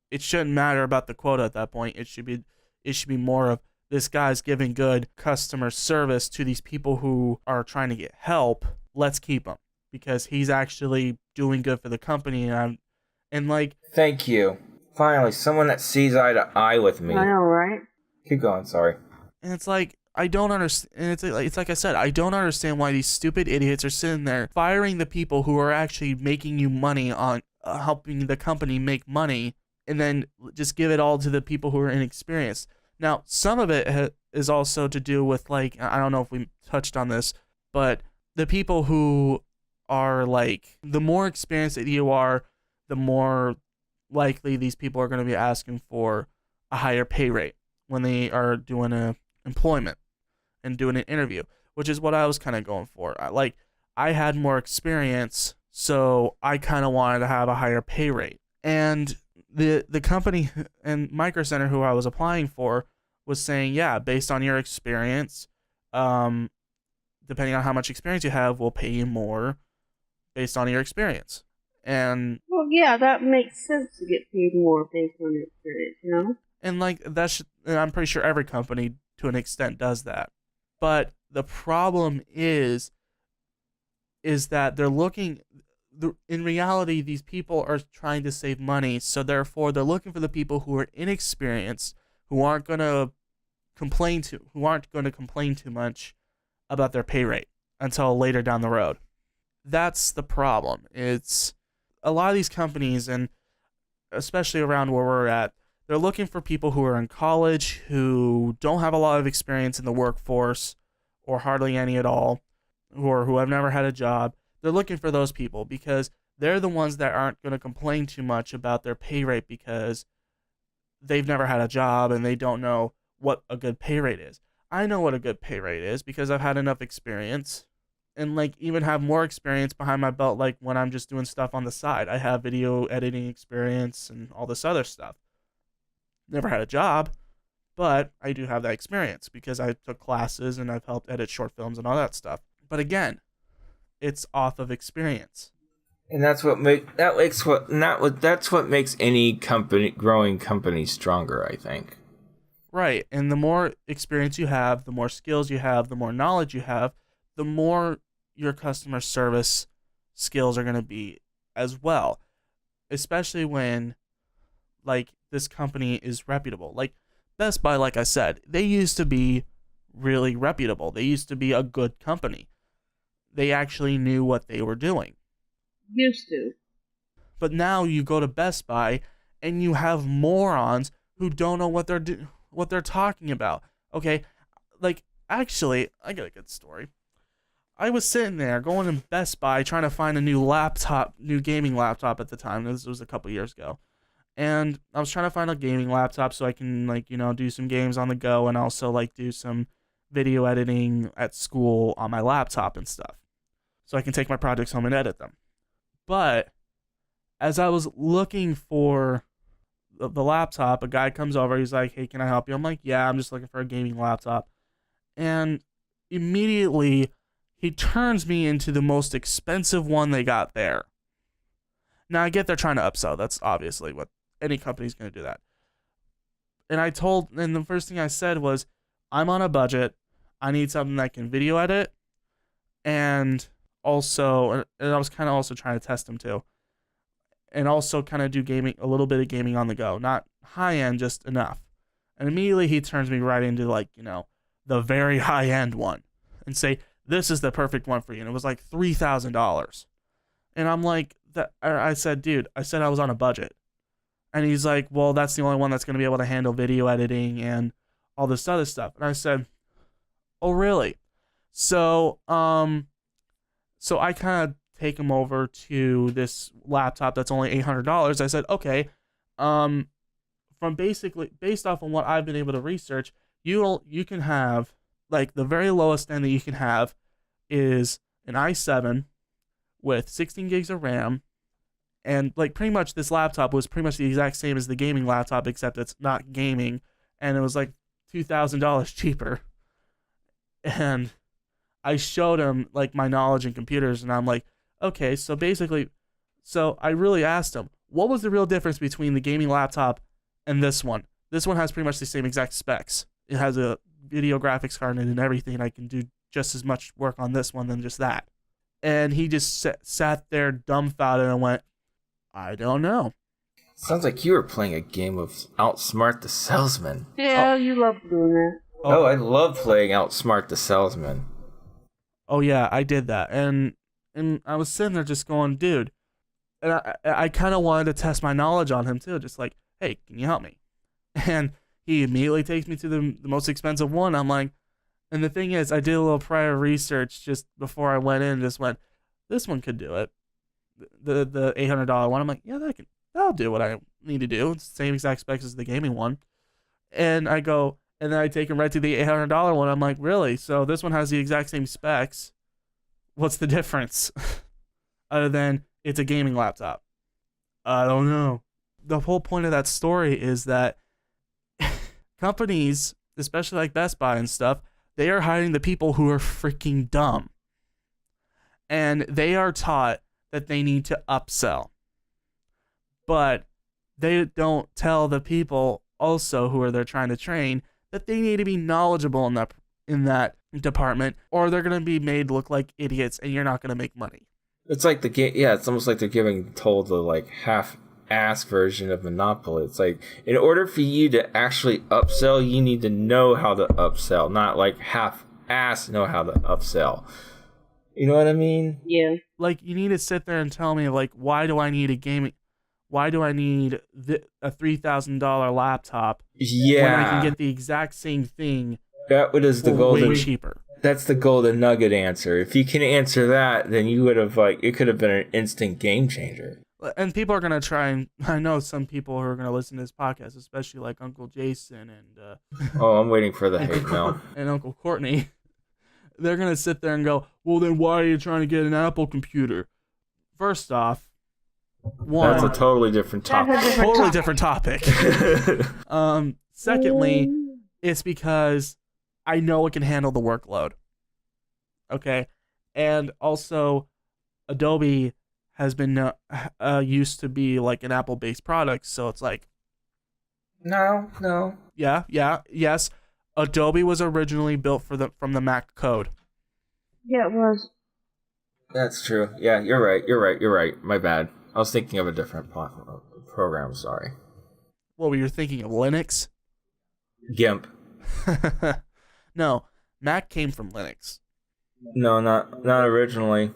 It shouldn't matter about the quota at that point. It should be more of this guy's giving good customer service to these people who are trying to get help. Let's keep him because he's actually doing good for the company. And like, thank you. Finally, someone that sees eye to eye with me. I know, right? Keep going. Sorry. And it's like, I don't understand. And it's like I said, I don't understand why these stupid idiots are sitting there firing the people who are actually making you money on helping the company make money, and then just give it all to the people who are inexperienced. Now, some of it is also to do with, like, I don't know if we touched on this, but the people who are like, the more experienced that you are, the more likely these people are going to be asking for a higher pay rate when they are doing a employment and doing an interview, which is what I was kind of going for. I had more experience, so I kind of wanted to have a higher pay rate. And the company and Micro Center who I was applying for was saying, yeah, based on your experience, depending on how much experience you have, we'll pay you more based on your experience. And well, yeah, that makes sense to get paid more based on your experience, you know? And like and I'm pretty sure every company to an extent does that. But the problem is that they're looking, in reality, these people are trying to save money, so therefore they're looking for the people who are inexperienced, who aren't going to complain too much about their pay rate until later down the road. That's the problem. It's a lot of these companies, and especially around where we're at, they're looking for people who are in college, who don't have a lot of experience in the workforce, or hardly any at all, or who have never had a job. They're looking for those people because they're the ones that aren't going to complain too much about their pay rate because they've never had a job and they don't know what a good pay rate is. I know what a good pay rate is because I've had enough experience and like even have more experience behind my belt, like when I'm just doing stuff on the side. I have video editing experience and all this other stuff. Never had a job, but I do have that experience because I took classes and I've helped edit short films and all that stuff. But again, it's off of experience. And that's what makes any growing company stronger, I think. Right. And the more experience you have, the more skills you have, the more knowledge you have, the more your customer service skills are going to be as well. Especially when like this company is reputable. Like Best Buy, like I said, they used to be really reputable. They used to be a good company. They actually knew what they were doing. Used to. But now you go to Best Buy and you have morons who don't know what they're talking about. Okay, like actually, I got a good story. I was sitting there going to Best Buy trying to find a new gaming laptop at the time. This was a couple years ago. And I was trying to find a gaming laptop so I can do some games on the go and also do some video editing at school on my laptop and stuff. So I can take my projects home and edit them. But as I was looking for the laptop, a guy comes over. He's like, "Hey, can I help you?" I'm like, "Yeah, I'm just looking for a gaming laptop." And immediately he turns me into the most expensive one they got there. Now I get they're trying to upsell. That's obviously what any company's going to do that. And the first thing I said was, I'm on a budget. I need something that can video edit and also, and I was kind of also trying to test him too, and also kind of do gaming, a little bit of gaming on the go, not high end, just enough. And immediately he turns me right into like, the very high end one, and say, this is the perfect one for you. And it was like $3,000. And I'm like, I said, dude, I was on a budget. And he's like, well, that's the only one that's going to be able to handle video editing and all this other stuff. And I said, oh, really? So, so I kind of take him over to this laptop that's only $800. I said, okay, based off on what I've been able to research, you can have, like, the very lowest end that you can have is an i7 with 16 gigs of RAM, and like pretty much this laptop was pretty much the exact same as the gaming laptop, except it's not gaming, and it was like $2,000 cheaper. And I showed him like my knowledge in computers, and I'm like, okay, so basically, so I really asked him, what was the real difference between the gaming laptop and this one? This one has pretty much the same exact specs. It has a video graphics card in it and everything, and I can do just as much work on this one than just that. And he just sat there dumbfounded and went, I don't know. Sounds like you were playing a game of Outsmart the Salesman. Yeah, you love doing that. Oh, I love playing Outsmart the Salesman. Oh yeah, I did that. And I was sitting there just going, dude. And I kind of wanted to test my knowledge on him too. Just like, hey, can you help me? And he immediately takes me to the most expensive one. I'm like, and the thing is, I did a little prior research just before I went in. Just went, this one could do it. The $800 one. I'm like, yeah, that'll do what I need to do. It's the same exact specs as the gaming one. And I go, and then I take him right to the $800 one. I'm like, really? So this one has the exact same specs. What's the difference? Other than it's a gaming laptop. I don't know. The whole point of that story is that companies, especially like Best Buy and stuff, they are hiring the people who are freaking dumb. And they are taught that they need to upsell. But they don't tell the people also who they're trying to train that they need to be knowledgeable in that department, or they're going to be made look like idiots and you're not going to make money. It's like the game. Yeah, it's almost like they're told the like half-ass version of Monopoly. It's like, in order for you to actually upsell, you need to know how to upsell, not like half-ass know how to upsell. You know what I mean? Yeah. Like, you need to sit there and tell me, like, why do I need a $3,000 laptop when I can get the exact same thing that is the way cheaper? That's the golden nugget answer. If you can answer that, then you would have, like, it could have been an instant game changer. And people are going to try, and I know some people who are going to listen to this podcast, especially like Uncle Jason and oh, I'm waiting for the hate mail. And Uncle Courtney. They're going to sit there and go, well, then why are you trying to get an Apple computer? First off, that's a totally different topic. Different topic. Secondly, it's because I know it can handle the workload. Okay? And also, Adobe has been used to be like an Apple-based product, so it's like... No. Yes. Adobe was originally built from the Mac code. Yeah, it was. That's true. Yeah, you're right. My bad. I was thinking of a different program, sorry. What, were you thinking of Linux? GIMP. No, Mac came from Linux. No, not originally.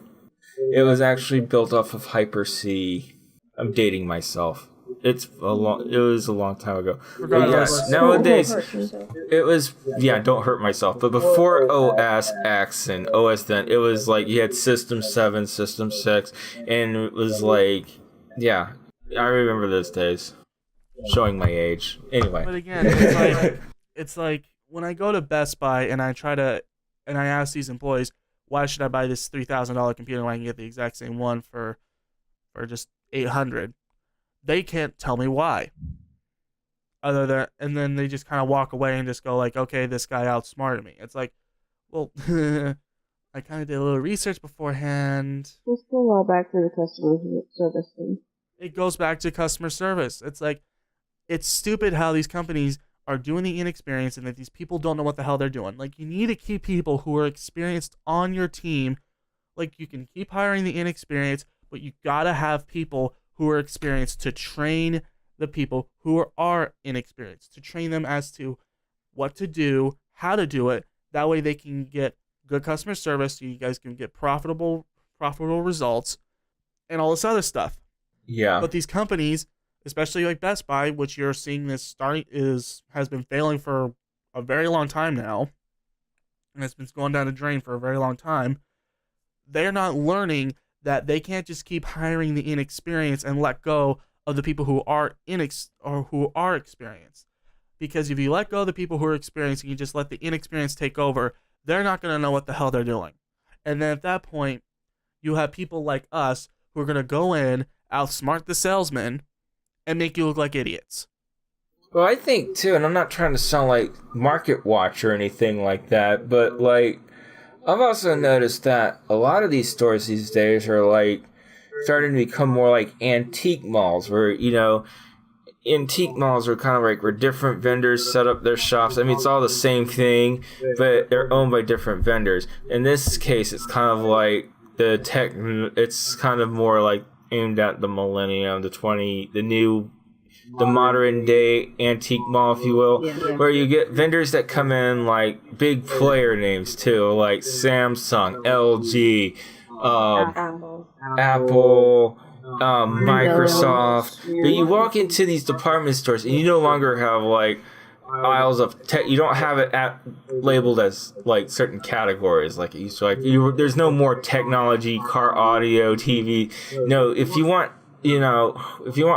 It was actually built off of Hyper-C. I'm dating myself. It was a long time ago. Yes, nowadays it was, don't hurt myself. But before OS X and OS then, it was like you had System 7, System 6, and it was like, I remember those days. Showing my age. Anyway. But again, it's like when I go to Best Buy and I ask these employees, why should I buy this $3,000 computer when I can get the exact same one for just $800? They can't tell me why. And then they just kind of walk away and just go like, okay, this guy outsmarted me. It's like, well, I kind of did a little research beforehand. We'll still go back to the customer service thing. It goes back to customer service. It's like, it's stupid how these companies are doing the inexperienced and that these people don't know what the hell they're doing. Like, you need to keep people who are experienced on your team Like, you can keep hiring the inexperienced, but you gotta have people who are experienced to train the people who are inexperienced, to train them as to what to do, how to do it. That way they can get good customer service, so you guys can get profitable results and all this other stuff. Yeah. But these companies, especially like Best Buy, which you're seeing this starting has been failing for a very long time now, and it's been going down the drain for a very long time. They're not learning that they can't just keep hiring the inexperienced and let go of the people who are experienced. Because if you let go of the people who are experienced and you just let the inexperienced take over, they're not going to know what the hell they're doing. And then at that point, you have people like us who are going to go in, outsmart the salesman, and make you look like idiots. Well, I think too, and I'm not trying to sound like market watch or anything like that, but like I've also noticed that a lot of these stores these days are like starting to become more like antique malls, where antique malls are kind of like where different vendors set up their shops. I mean, it's all the same thing, but they're owned by different vendors. In this case, it's kind of like it's kind of more like aimed at the millennium, the modern day antique mall, if you will, where you get vendors that come in like big player names too, like Samsung, LG, Apple, Microsoft. But you walk into these department stores and you no longer have like aisles of tech. You don't have it labeled as like certain categories like it used to. There's no more technology, car audio, TV. No, if you want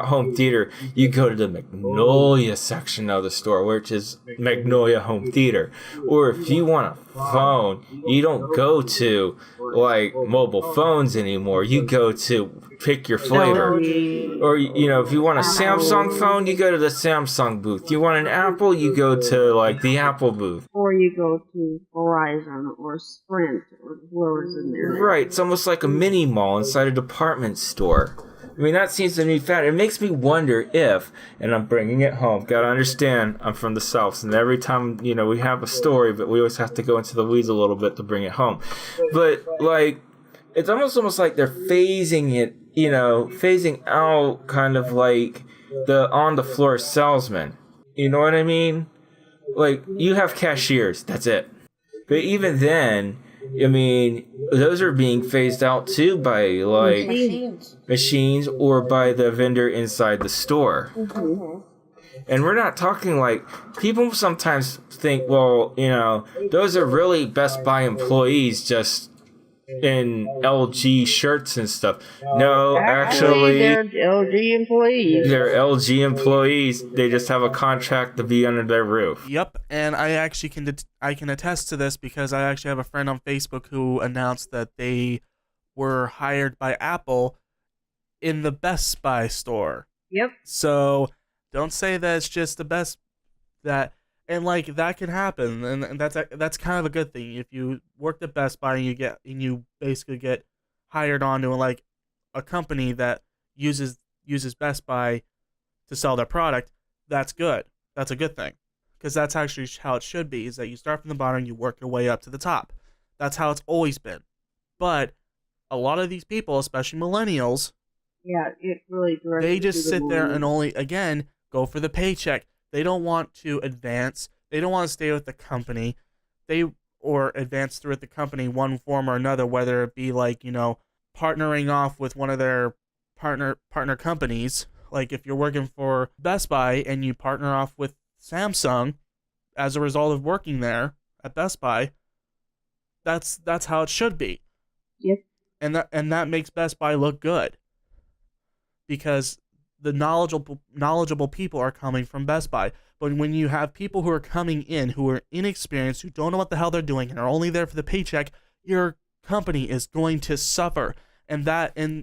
home theater, you go to the Magnolia section of the store, which is Magnolia Home Theater. Or if you want a phone, you don't go to like mobile phones anymore. You go to pick your flavor. Or if you want a Samsung phone, you go to the Samsung booth. You want an Apple, you go to like the Apple booth. Or you go to Verizon or Sprint or whoever's in there. Right, it's almost like a mini mall inside a department store. I mean, that seems to be fat. It makes me wonder if, and I'm bringing it home, gotta understand, I'm from the South, and every time, we have a story, but we always have to go into the weeds a little bit to bring it home. But, like, it's almost like they're phasing out kind of like the on-the-floor salesman. You know what I mean? Like, you have cashiers, that's it. But even then, I mean, those are being phased out too by like machines or by the vendor inside the store. Mm-hmm. And we're not talking like, people sometimes think, well, those are really Best Buy employees just in LG shirts and stuff. No, actually they're LG employees. They're LG employees. They just have a contract to be under their roof. Yep, and I actually can attest to this because I actually have a friend on Facebook who announced that they were hired by Apple in the Best Buy store. Yep. So don't say that it's just the best and like that can happen, and that's kind of a good thing. If you worked at Best Buy and you basically get hired onto like a company that uses Best Buy to sell their product, that's good. That's a good thing, because that's actually how it should be. Is that you start from the bottom and you work your way up to the top. That's how it's always been. But a lot of these people, especially millennials, it really they just sit there and only go for the paycheck. They don't want to advance. They don't want to stay with the company. Or advance through the company one form or another, whether it be like, partnering off with one of their partner companies. Like if you're working for Best Buy and you partner off with Samsung as a result of working there at Best Buy, that's how it should be. Yep. And that makes Best Buy look good, because the knowledgeable people are coming from Best Buy. But when you have people who are coming in who are inexperienced, who don't know what the hell they're doing, and are only there for the paycheck, your company is going to suffer. And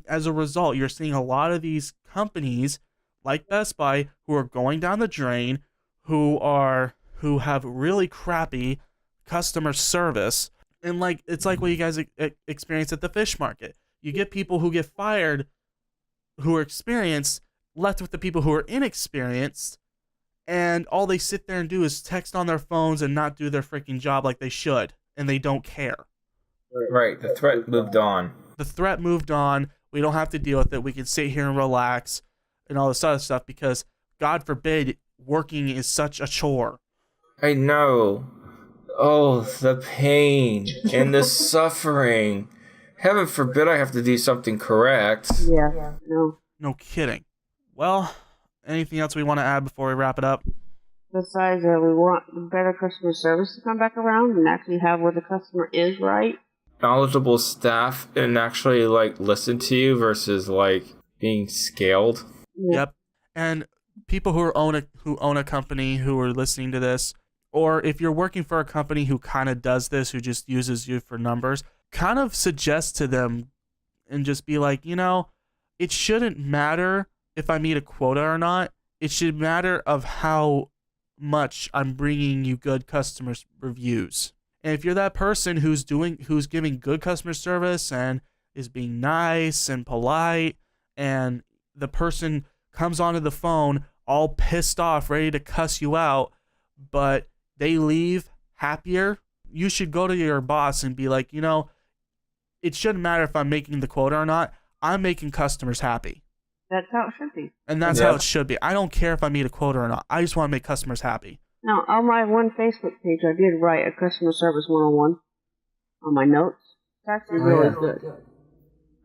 as a result, you're seeing a lot of these companies like Best Buy who are going down the drain, who have really crappy customer service. And like it's like what you guys experience at the fish market. You get people who get fired who are experienced, left with the people who are inexperienced, and all they sit there and do is text on their phones and not do their freaking job like they should, and they don't care. Right, the threat moved on. The threat moved on. We don't have to deal with it. We can sit here and relax and all this other stuff because, God forbid, working is such a chore. I know. Oh, the pain and the suffering. Heaven forbid I have to do something correct. Yeah, no. No kidding. Well, anything else we want to add before we wrap it up? Besides that, we want better customer service to come back around and actually have where the customer is right. Knowledgeable staff and actually like listen to you versus like being scaled. Yeah. Yep. And people who own a company who are listening to this, or if you're working for a company who kind of does this, who just uses you for numbers, kind of suggest to them and just be like, it shouldn't matter if I meet a quota or not. It should matter of how much I'm bringing you good customer reviews. And if you're that person who's giving good customer service and is being nice and polite, and the person comes onto the phone all pissed off, ready to cuss you out, but they leave happier, you should go to your boss and be like, it shouldn't matter if I'm making the quota or not. I'm making customers happy. That's how it should be. And that's how it should be. I don't care if I meet a quota or not. I just want to make customers happy. Now, on my one Facebook page, I did write a customer service 101 on my notes. It's actually really good.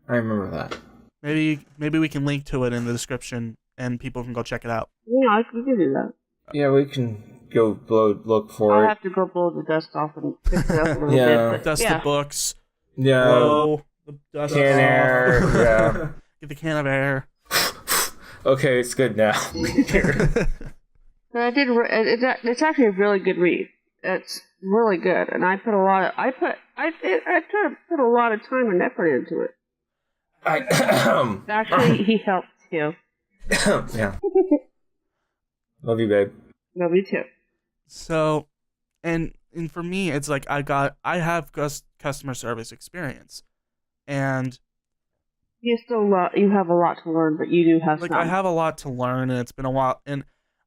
I remember that. Maybe we can link to it in the description and people can go check it out. Yeah, you can do that. Yeah, we can go look for it. I'll have to go blow the dust off and fix it up a little bit. But Dust the books. Yeah. Blow the dust Can off. air. Yeah. Get the can of air. Okay, it's good now. But I did. It's actually a really good read. It's really good, and I put a lot of. I tried to put a lot of time and effort into it. Actually, he helped too. Yeah. Love you, babe. Love you too. So, and for me, it's like I have customer service experience, and You have a lot to learn, but you do have like some. I have a lot to learn, and it's been a while, and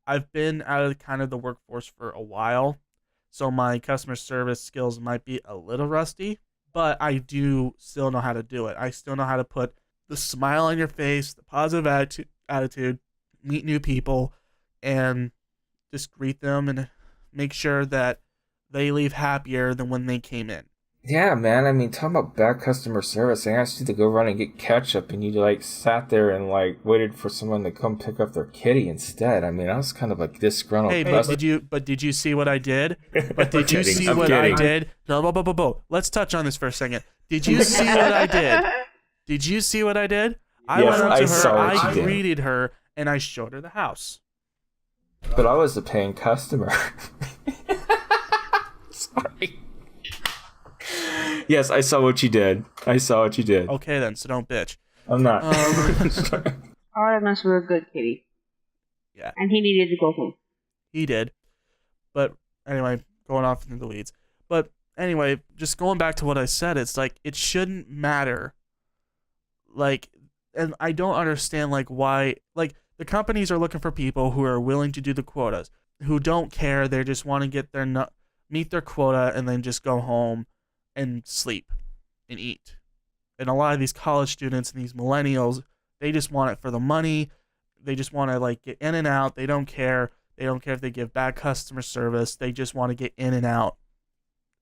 I've been out of kind of the workforce for a while, so my customer service skills might be a little rusty, but I do still know how to do it. I still know how to put the smile on your face, the positive attitude, meet new people, and just greet them and make sure that they leave happier than when they came in. Yeah, man. I mean, talking about bad customer service, I asked you to go run and get ketchup, and you like sat there and like waited for someone to come pick up their kitty instead. I mean, I was kind of like disgruntled. Hey, but did you see what I did? But did you see I'm what kidding. I did? No. Let's touch on this for a second. Did you see what I did? Did you see what I did? I Yes, went up I to saw her, what I you did. greeted her, and I showed her the house. But I was a paying customer. Sorry. Yes, I saw what you did. Okay then, so don't bitch. I'm not. RMS were a good kitty. Yeah. And he needed to go home. He did. But anyway, going off into the weeds. But anyway, just going back to what I said, it's like it shouldn't matter. Like, and I don't understand like why like the companies are looking for people who are willing to do the quotas, who don't care, they just want to get their meet their quota and then just go home and sleep and eat. And a lot of these college students and these millennials, they just want it for the money. They just want to like get in and out. They don't care. They don't care if they give bad customer service. They just want to get in and out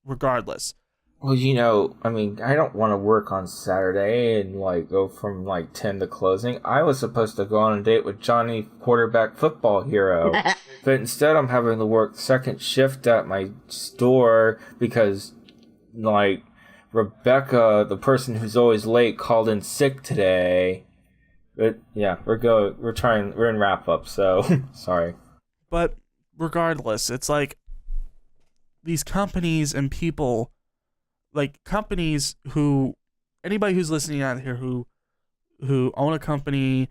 regardless. Well, I mean, I don't want to work on Saturday and like go from like 10 to closing. I was supposed to go on a date with Johnny, quarterback football hero. But instead I'm having to work second shift at my store because like Rebecca, the person who's always late, called in sick today. But yeah, we're in wrap up, so sorry. But regardless, it's like these companies and people, like companies anybody who's listening out here who own a company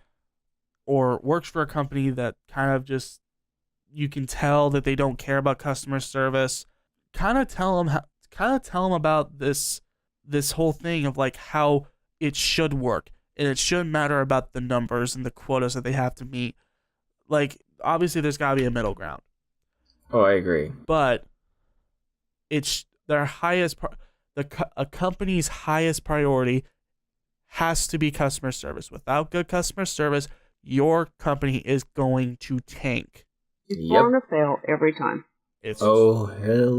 or works for a company that kind of just, you can tell that they don't care about customer service, kind of tell them about this whole thing of like how it should work, and it shouldn't matter about the numbers and the quotas that they have to meet. Like, obviously there's got to be a middle ground. Oh, I agree. But it's the a company's highest priority has to be customer service. Without good customer service, your company is going to tank. It's going to fail every time. It's hell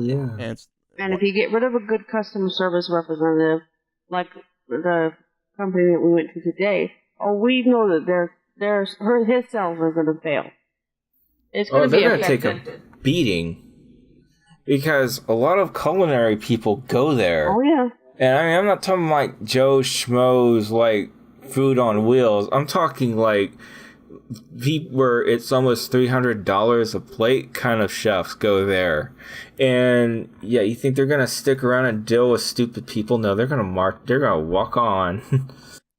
yeah. And if you get rid of a good customer service representative, like the company that we went to today, we know that his sales are going to fail. It's going to be affected. They're going to take a beating because a lot of culinary people go there. Oh yeah. And I mean, I'm not talking like Joe Schmo's like food on wheels. I'm talking like where it's almost $300 a plate kind of chefs go there. And yeah, you think they're gonna stick around and deal with stupid people? No, they're gonna walk on.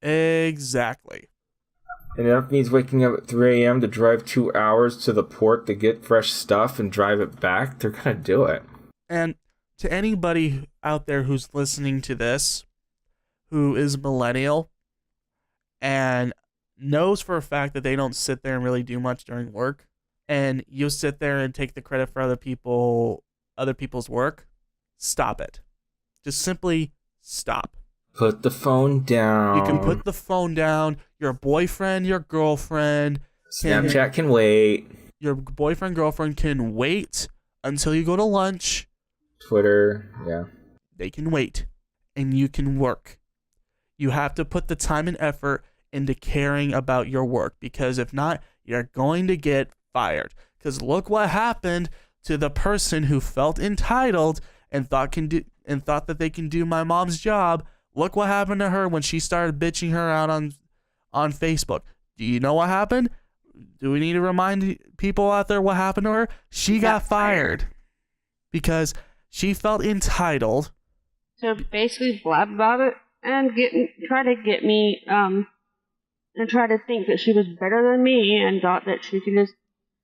Exactly. And that means waking up at 3 a.m. to drive 2 hours to the port to get fresh stuff and drive it back. They're gonna do it. And to anybody out there who's listening to this, who is millennial and knows for a fact that they don't sit there and really do much during work, and you sit there and take the credit for other people's work, stop it. Just simply stop. Put the phone down. You can put the phone down. Your boyfriend, your girlfriend, Snapchat can wait. Your boyfriend, girlfriend can wait until you go to lunch. Twitter, yeah. They can wait, and you can work. You have to put the time and effort into caring about your work, because if not, you're going to get fired. Because look what happened to the person who felt entitled and thought that they can do my mom's job. Look what happened to her when she started bitching her out on Facebook. Do you know what happened? Do we need to remind people out there what happened to her? She got fired because she felt entitled. So basically blab about it and try to get me and try to think that she was better than me and thought that she could just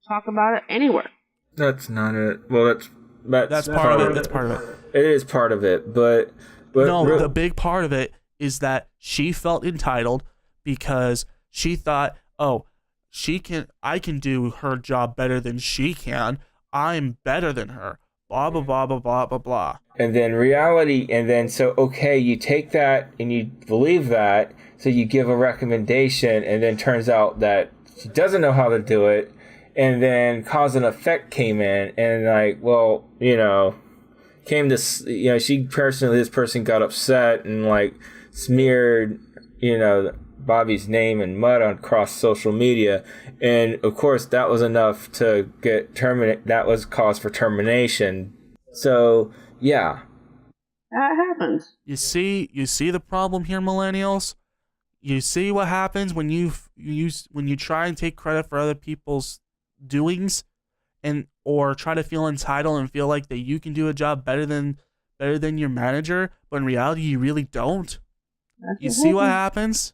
talk about it anywhere. That's not it. Well, that's part of it. That's part of it. It is part of it, but no, the big part of it is that she felt entitled because she thought, I can do her job better than she can. I'm better than her. Blah, blah, blah, blah, blah, blah, blah. And then you take that and you believe that, so you give a recommendation, and then turns out that she doesn't know how to do it, and then cause and effect came in, and this person got upset and smeared, Bobby's name in mud across social media, and of course that was enough to get terminated. That was cause for termination. So yeah, that happens. You see the problem here, millennials. You see what happens when you try and take credit for other people's doings, or try to feel entitled and feel like that you can do a job better than your manager, but in reality you really don't. You see what happens?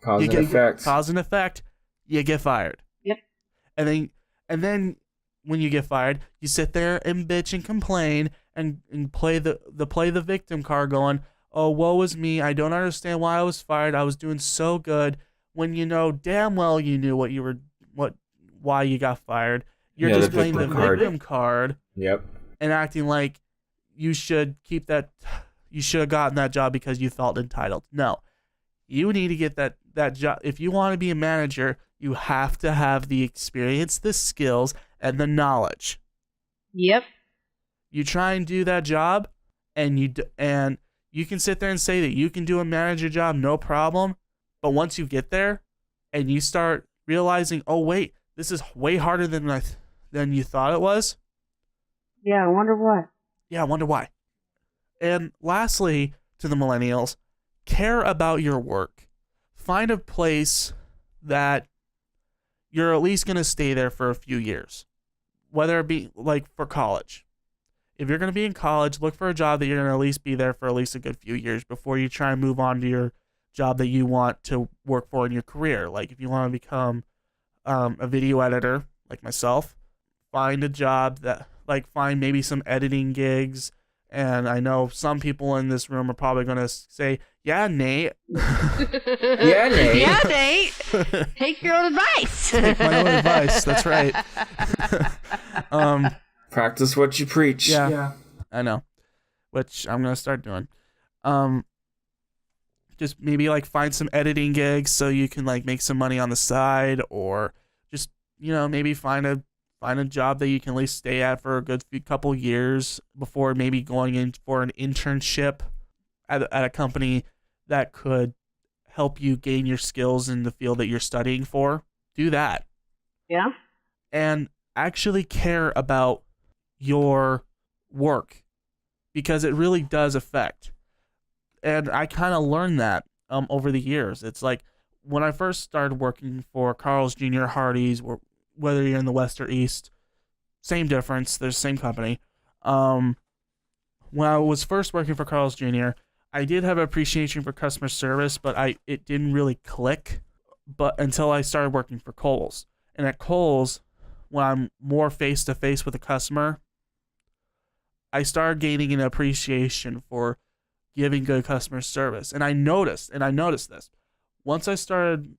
Cause and effect. You get fired. Yep. And then when you get fired, you sit there and bitch and complain and play the victim card, going, "Oh, woe is me. I don't understand why I was fired. I was doing so good." When you know damn well you knew why you got fired. You're just playing the victim card. Yep. And acting like you should keep that. You should have gotten that job because you felt entitled. No. You need to get that job. If you want to be a manager, you have to have the experience, the skills, and the knowledge. Yep. You try and do that job, and you can sit there and say that you can do a manager job, no problem. But once you get there, and you start realizing, oh wait, this is way harder than you thought it was. Yeah, I wonder why. And lastly, to the millennials, care about your work. Find a place that you're at least going to stay there for a few years, whether it be for college. If you're going to be in college, look for a job that you're going to at least be there for at least a good few years before you try and move on to your job that you want to work for in your career. Like if you want to become a video editor like myself, find a job that find maybe some editing gigs. And I know some people in this room are probably going to say, yeah, Nate. Yeah, Nate. Yeah, Nate. Take your own advice. Take my own advice. That's right. Practice what you preach. Yeah, I know. Which I'm going to start doing. Um, just maybe like find some editing gigs so you can like make some money on the side, or just maybe find a job that you can at least stay at for a good couple years before maybe going in for an internship at a company that could help you gain your skills in the field that you're studying for. Do that. Yeah. And actually care about your work, because it really does affect. And I kind of learned that over the years. It's like when I first started working for Carl's Jr., Hardee's, whether you're in the West or East, same difference. There's the same company. When I was first working for Carl's Jr., I did have appreciation for customer service, but it didn't really click. But until I started working for Kohl's, and at Kohl's, when I'm more face to face with a customer, I started gaining an appreciation for giving good customer service. And I noticed this once I started,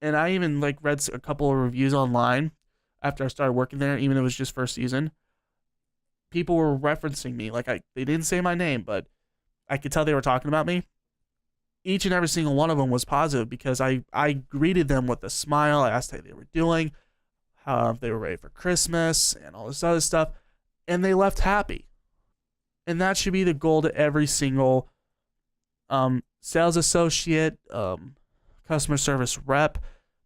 and I even like read a couple of reviews online after I started working there, even if it was just first season. People were referencing me, like they didn't say my name, but I could tell they were talking about me. Each and every single one of them was positive because I greeted them with a smile. I asked how they were doing, how they were ready for Christmas, and all this other stuff, and they left happy. And that should be the goal to every single sales associate, customer service rep.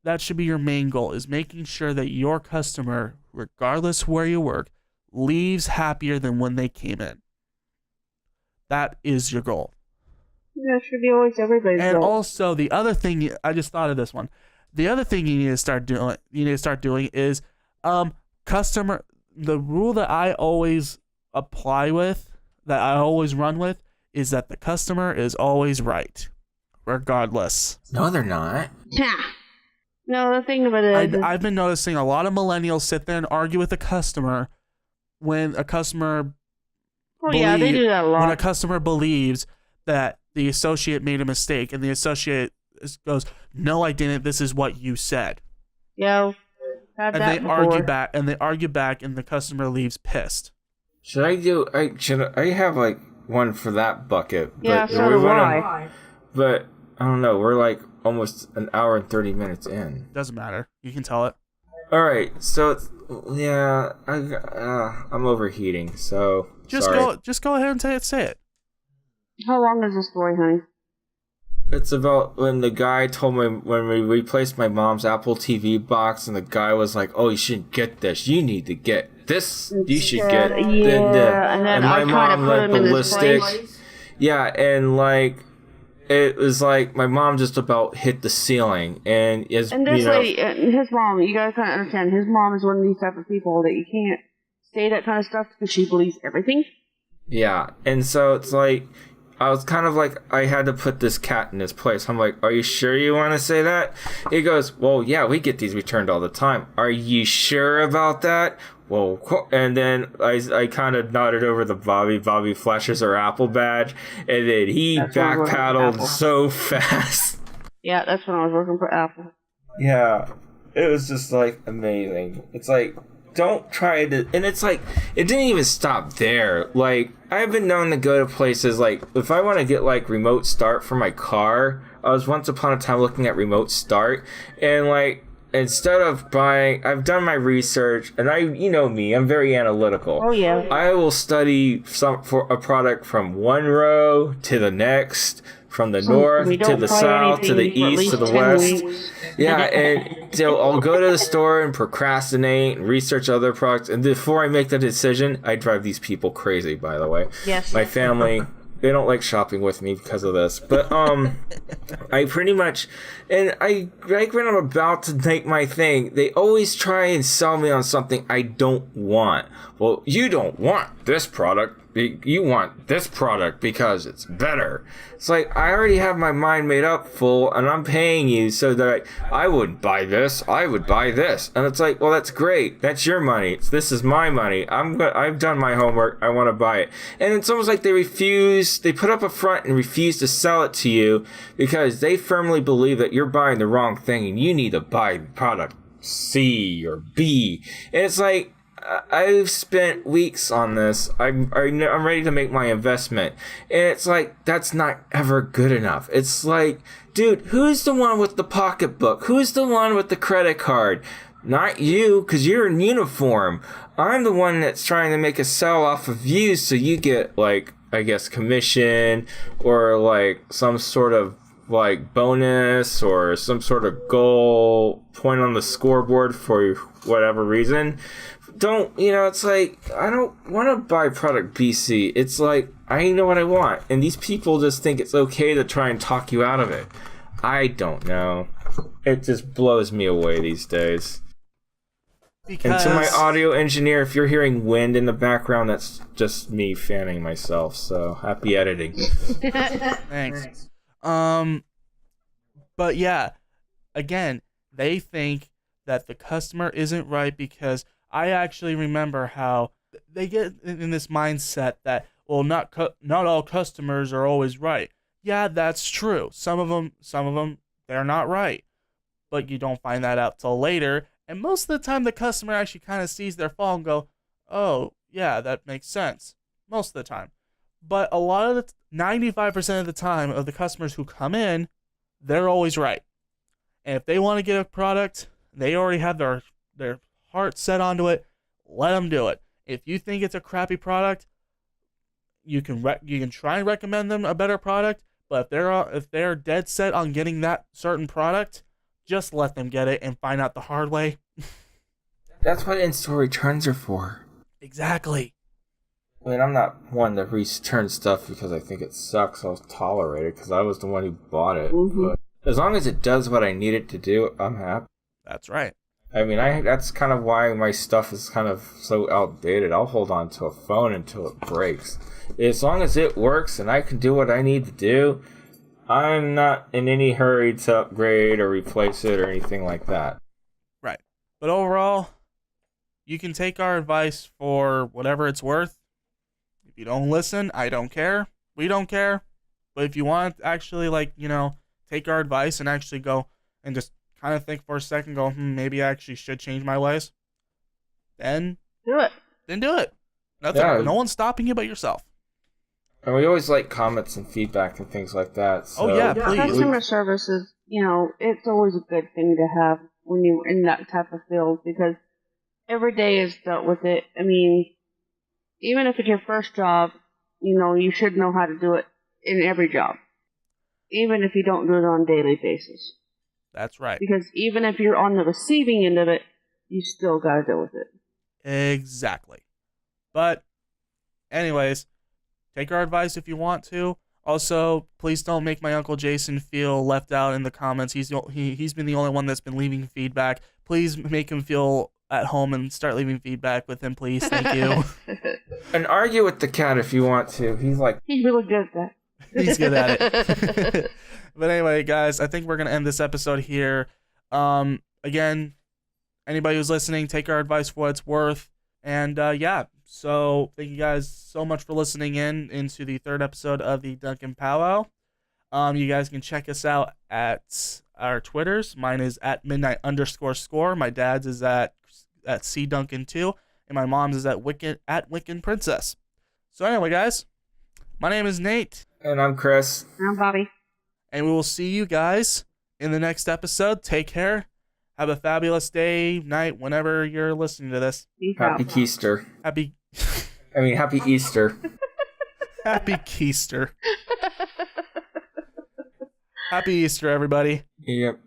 That should be your main goal, is making sure that your customer, regardless where you work, leaves happier than when they came in. That is your goal. Yeah, it should be always everybody's And goal. also, the other thing, I just thought of this one. The other thing you need to start doing is customer. The rule that I always apply with, that I always run with, is that the customer is always right, regardless. No, they're not. Yeah. No, the thing about it is, I've been noticing a lot of millennials sit there and argue with a customer when a customer. yeah, they do that a lot. When a customer believes that the associate made a mistake, and the associate goes, "No, I didn't. This is what you said." Yeah, had And that they before. argue back, and the customer leaves pissed. Should I have like one for that bucket? Yeah, but so do I. But I don't know. We're like almost an hour and 30 minutes in. Doesn't matter. You can tell it. All right. So I'm overheating. So Just go ahead and say it. How long is the story, honey? It's about when the guy told me when we replaced my mom's Apple TV box, and the guy was like, "Oh, you shouldn't get this. You need to get this. You should get and my mom went ballistic. Place. Yeah, and like it was like my mom just about hit the ceiling, and lady, his mom, you gotta kind of understand, his mom is one of these type of people that you can't say that kind of stuff because she believes everything. Yeah, and so it's like, I was kind of like, I had to put this cat in his place. I'm like, are you sure you want to say that? He goes, well, yeah, we get these returned all the time. Are you sure about that? Well, and then I kind of nodded over the Bobby. Bobby flashes her Apple badge, and then he backpedaled so fast. Yeah, that's when I was working for Apple. Yeah, it was just like amazing. It's like, don't try to, and it's like, it didn't even stop there. Like, I've been known to go to places like, if I want to get like remote start for my car, I was once upon a time looking at remote start, and like, instead of buying, I've done my research, and you know me, I'm very analytical. Oh yeah. I will study for a product from one row to the next, from the north to the south to the east to the west. Yeah, and so I'll go to the store and procrastinate and research other products, and before I make the decision, I drive these people crazy, by the way. Yes. My family, they don't like shopping with me because of this. But I pretty much, and like when I'm about to make my thing, they always try and sell me on something I don't want. Well, you don't want this product. You want this product because it's better. It's like, I already have my mind made up full, and I'm paying you so that I wouldn't buy this. I would buy this. And it's like, well, that's great. That's your money. This is my money. I've done my homework. I want to buy it. And it's almost like they put up a front and refuse to sell it to you because they firmly believe that you're buying the wrong thing and you need to buy product C or B. And it's like, I've spent weeks on this. I'm ready to make my investment. And it's like, that's not ever good enough. It's like, dude, who's the one with the pocketbook? Who's the one with the credit card? Not you, because you're in uniform. I'm the one that's trying to make a sell off of you so you get, like, I guess, commission or, like, some sort of, like, bonus or some sort of goal point on the scoreboard for whatever reason. It's like, I don't want to buy product BC. It's like, I know what I want. And these people just think it's okay to try and talk you out of it. I don't know. It just blows me away these days. Because... And to my audio engineer, if you're hearing wind in the background, that's just me fanning myself. So happy editing. Thanks. But yeah, again, they think that the customer isn't right because I actually remember how they get in this mindset that, well, not all customers are always right. Yeah, that's true. Some of them, they're not right. But you don't find that out till later. And most of the time, the customer actually kind of sees their fault and go, oh, yeah, that makes sense. Most of the time. But a lot of the 95% of the time of the customers who come in, they're always right. And if they want to get a product, they already have their heart set onto it. Let them do it. If you think it's a crappy product, you can try and recommend them a better product. But if they're dead set on getting that certain product, just let them get it and find out the hard way. That's what in-store returns are for. Exactly. I mean, I'm not one to return stuff because I think it sucks. I'll tolerate it because I was the one who bought it. Mm-hmm. But as long as it does what I need it to do, I'm happy. That's right. I mean, that's kind of why my stuff is kind of so outdated. I'll hold on to a phone until it breaks. As long as it works and I can do what I need to do, I'm not in any hurry to upgrade or replace it or anything like that. Right. But overall, you can take our advice for whatever it's worth. If you don't listen, I don't care. We don't care. But if you want to actually, take our advice and actually go and just kind of think for a second, go, maybe I actually should change my ways, then Do it. Then do it. No one's stopping you but yourself. And we always like comments and feedback and things like that. So. Oh, yeah, please. Customer service is, it's always a good thing to have when you're in that type of field because every day is dealt with it. I mean, even if it's your first job, you should know how to do it in every job, even if you don't do it on a daily basis. That's right. Because even if you're on the receiving end of it, you still got to deal with it. Exactly. But, anyways, take our advice if you want to. Also, please don't make my Uncle Jason feel left out in the comments. He's been the only one that's been leaving feedback. Please make him feel at home and start leaving feedback with him, please. Thank you. And argue with the cat if you want to. He's really good at that. He's good at it. But anyway, guys, I think we're going to end this episode here. Again, anybody who's listening, take our advice for what it's worth. And so thank you guys so much for listening into the third episode of the Duncan Powwow. You guys can check us out at our Twitters. Mine is at midnight_score. My dad's is at cduncan2. And my mom's is at Wiccan Princess. So anyway, guys, my name is Nate. And I'm Chris. I'm Bobby. And we will see you guys in the next episode. Take care. Have a fabulous day, night, whenever you're listening to this. Happy Keister. Happy Easter. Happy Keister. Happy Easter, everybody. Yep.